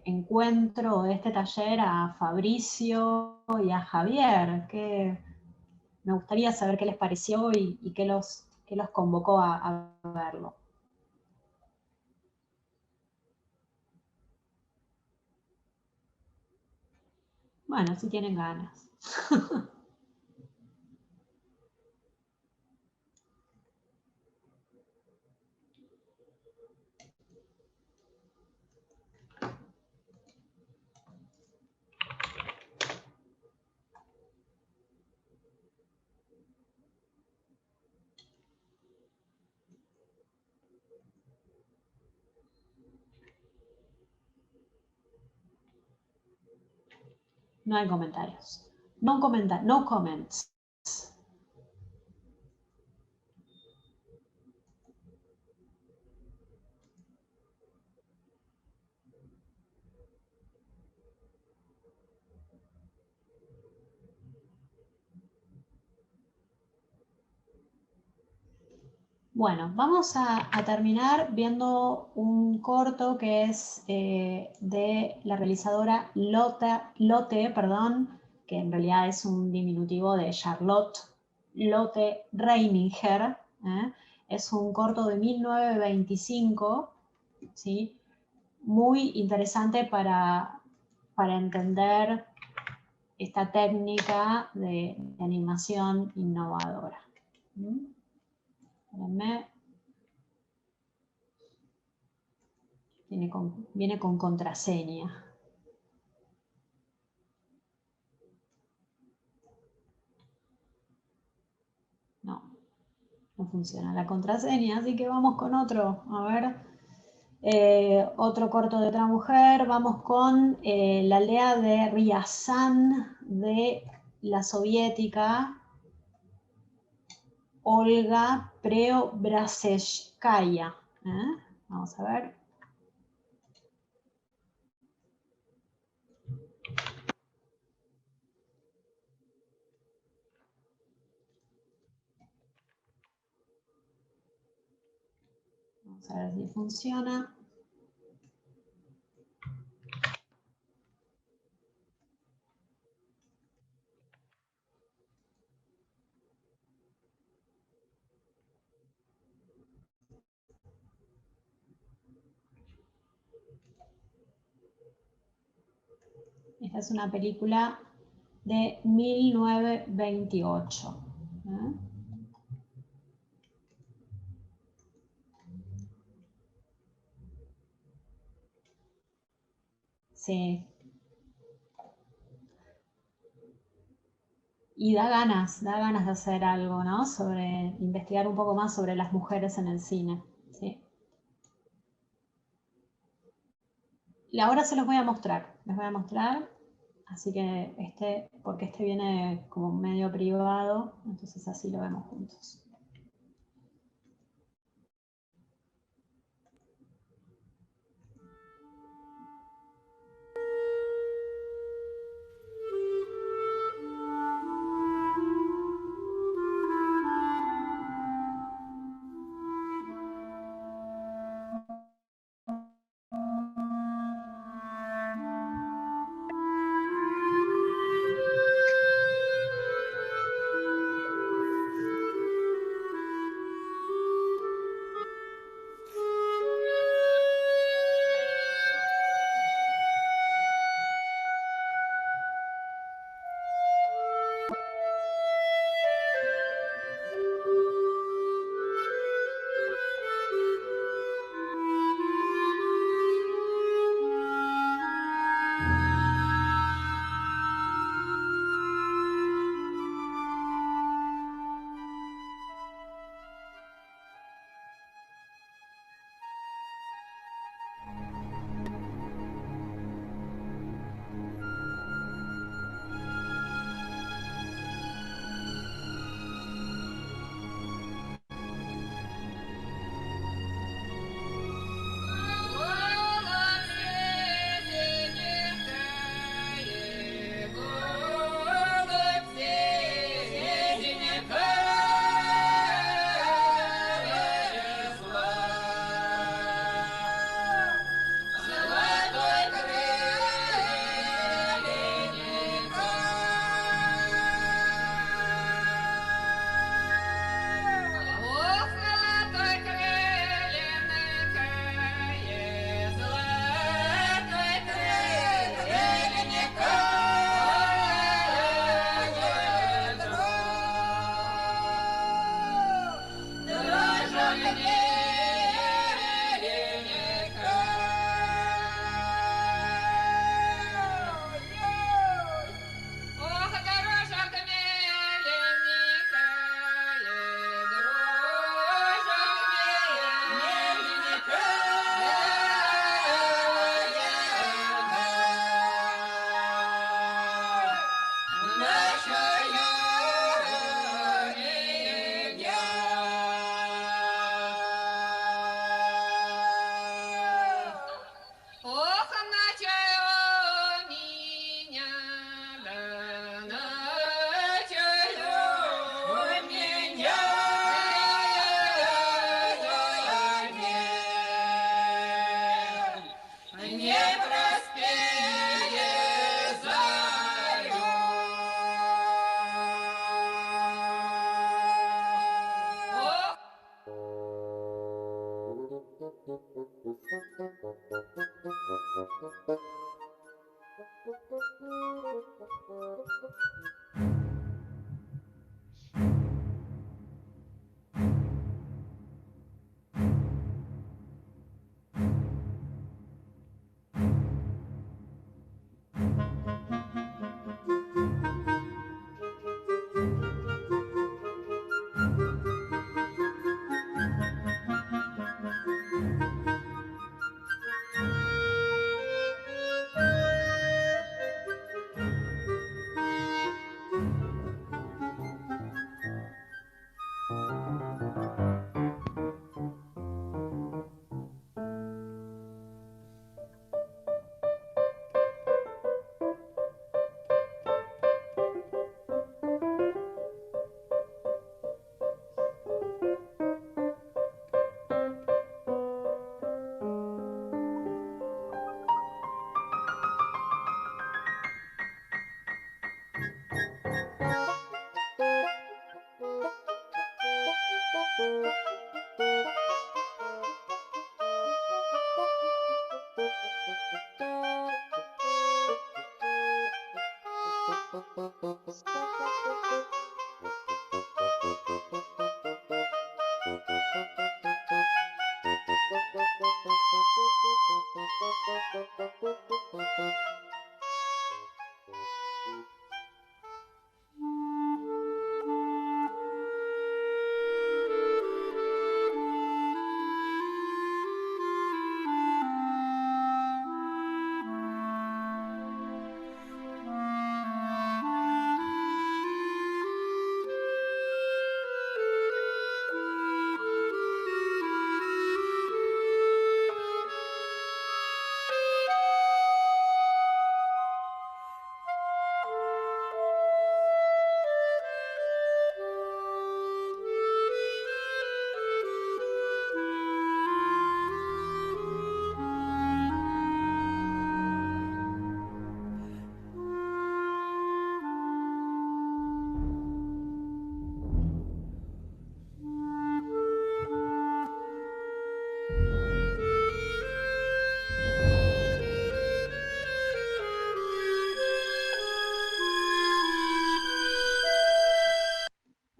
encuentro, de este taller a Fabricio y a Javier? Me gustaría saber qué les pareció y qué los convocó a verlo. Bueno, si tienen ganas. No hay comentarios. No comments. Bueno, vamos a terminar viendo un corto que es de la realizadora Lotte, perdón, que en realidad es un diminutivo de Charlotte Lotte Reininger. Es un corto de 1925, ¿sí? Muy interesante para entender esta técnica de animación innovadora. Espérenme. Viene con contraseña. No funciona la contraseña, así que vamos con otro. A ver, otro corto de otra mujer. Vamos con la aldea de Ryazan de la soviética Olga Preobrazheskaya. Vamos a ver. Vamos a ver si funciona. Esta es una película de 1928. Sí. Y da ganas de hacer algo, ¿no? Sobre investigar un poco más sobre las mujeres en el cine. Sí. Y ahora se los voy a mostrar. Les voy a mostrar. Así que porque este viene como medio privado, entonces así lo vemos juntos.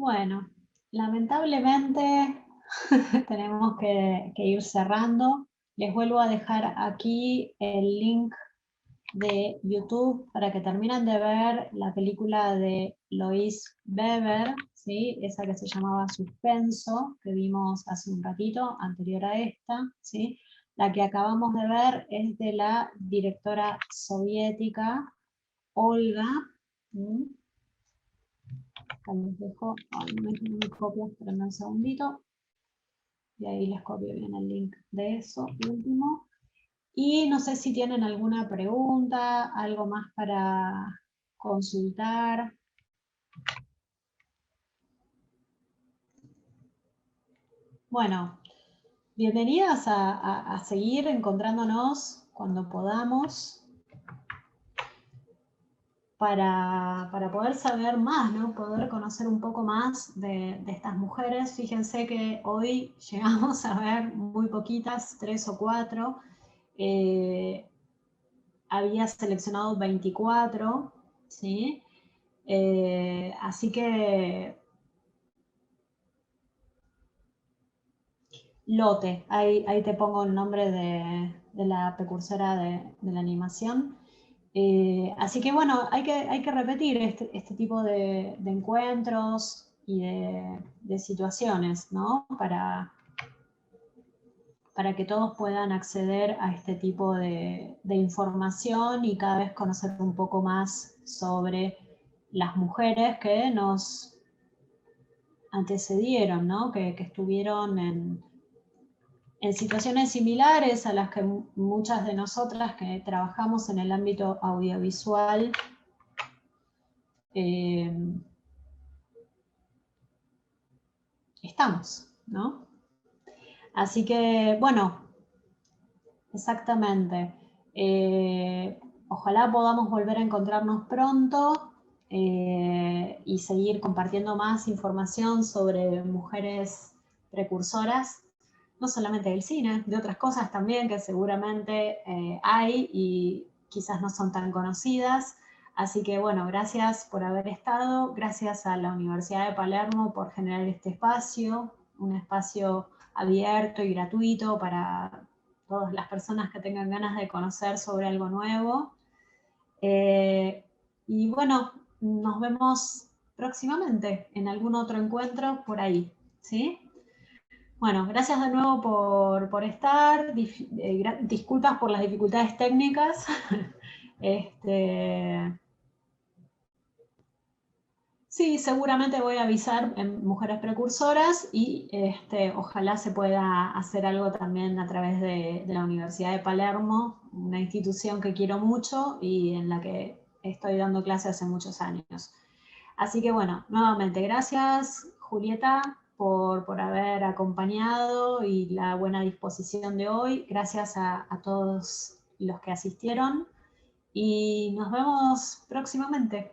Bueno, lamentablemente tenemos que ir cerrando. Les vuelvo a dejar aquí el link de YouTube para que terminen de ver la película de Louise Weber, ¿sí? Esa que se llamaba Suspenso, que vimos hace un ratito, anterior a esta, ¿sí? La que acabamos de ver es de la directora soviética Olga. Acá les dejo, no me copio, esperen un segundito. Y ahí les copio bien el link de eso, último. Y no sé si tienen alguna pregunta, algo más para consultar. Bueno, bienvenidas a seguir encontrándonos cuando podamos para poder saber más, ¿no? Poder conocer un poco más de estas mujeres. Fíjense que hoy llegamos a ver muy poquitas, 3 o 4. Había seleccionado 24, ¿sí? Así que Lotte, ahí te pongo el nombre de la precursora de la animación. Así que bueno, hay que repetir este tipo de encuentros y de situaciones, ¿no? Para que todos puedan acceder a este tipo de información y cada vez conocer un poco más sobre las mujeres que nos antecedieron, ¿no? Que estuvieron en situaciones similares a las que muchas de nosotras que trabajamos en el ámbito audiovisual estamos, ¿no? Así que, bueno, exactamente. Ojalá podamos volver a encontrarnos pronto y seguir compartiendo más información sobre mujeres precursoras, no solamente del cine, de otras cosas también que seguramente hay y quizás no son tan conocidas. Así que bueno, gracias por haber estado, gracias a la Universidad de Palermo por generar este espacio, un espacio abierto y gratuito para todas las personas que tengan ganas de conocer sobre algo nuevo. Y bueno, nos vemos próximamente en algún otro encuentro por ahí, ¿sí? Bueno, gracias de nuevo por estar, disculpas por las dificultades técnicas. Sí, seguramente voy a avisar en Mujeres Precursoras y ojalá se pueda hacer algo también a través de la Universidad de Palermo, una institución que quiero mucho y en la que estoy dando clases hace muchos años. Así que bueno, nuevamente gracias Julieta por haber acompañado y la buena disposición de hoy. Gracias a todos los que asistieron y nos vemos próximamente.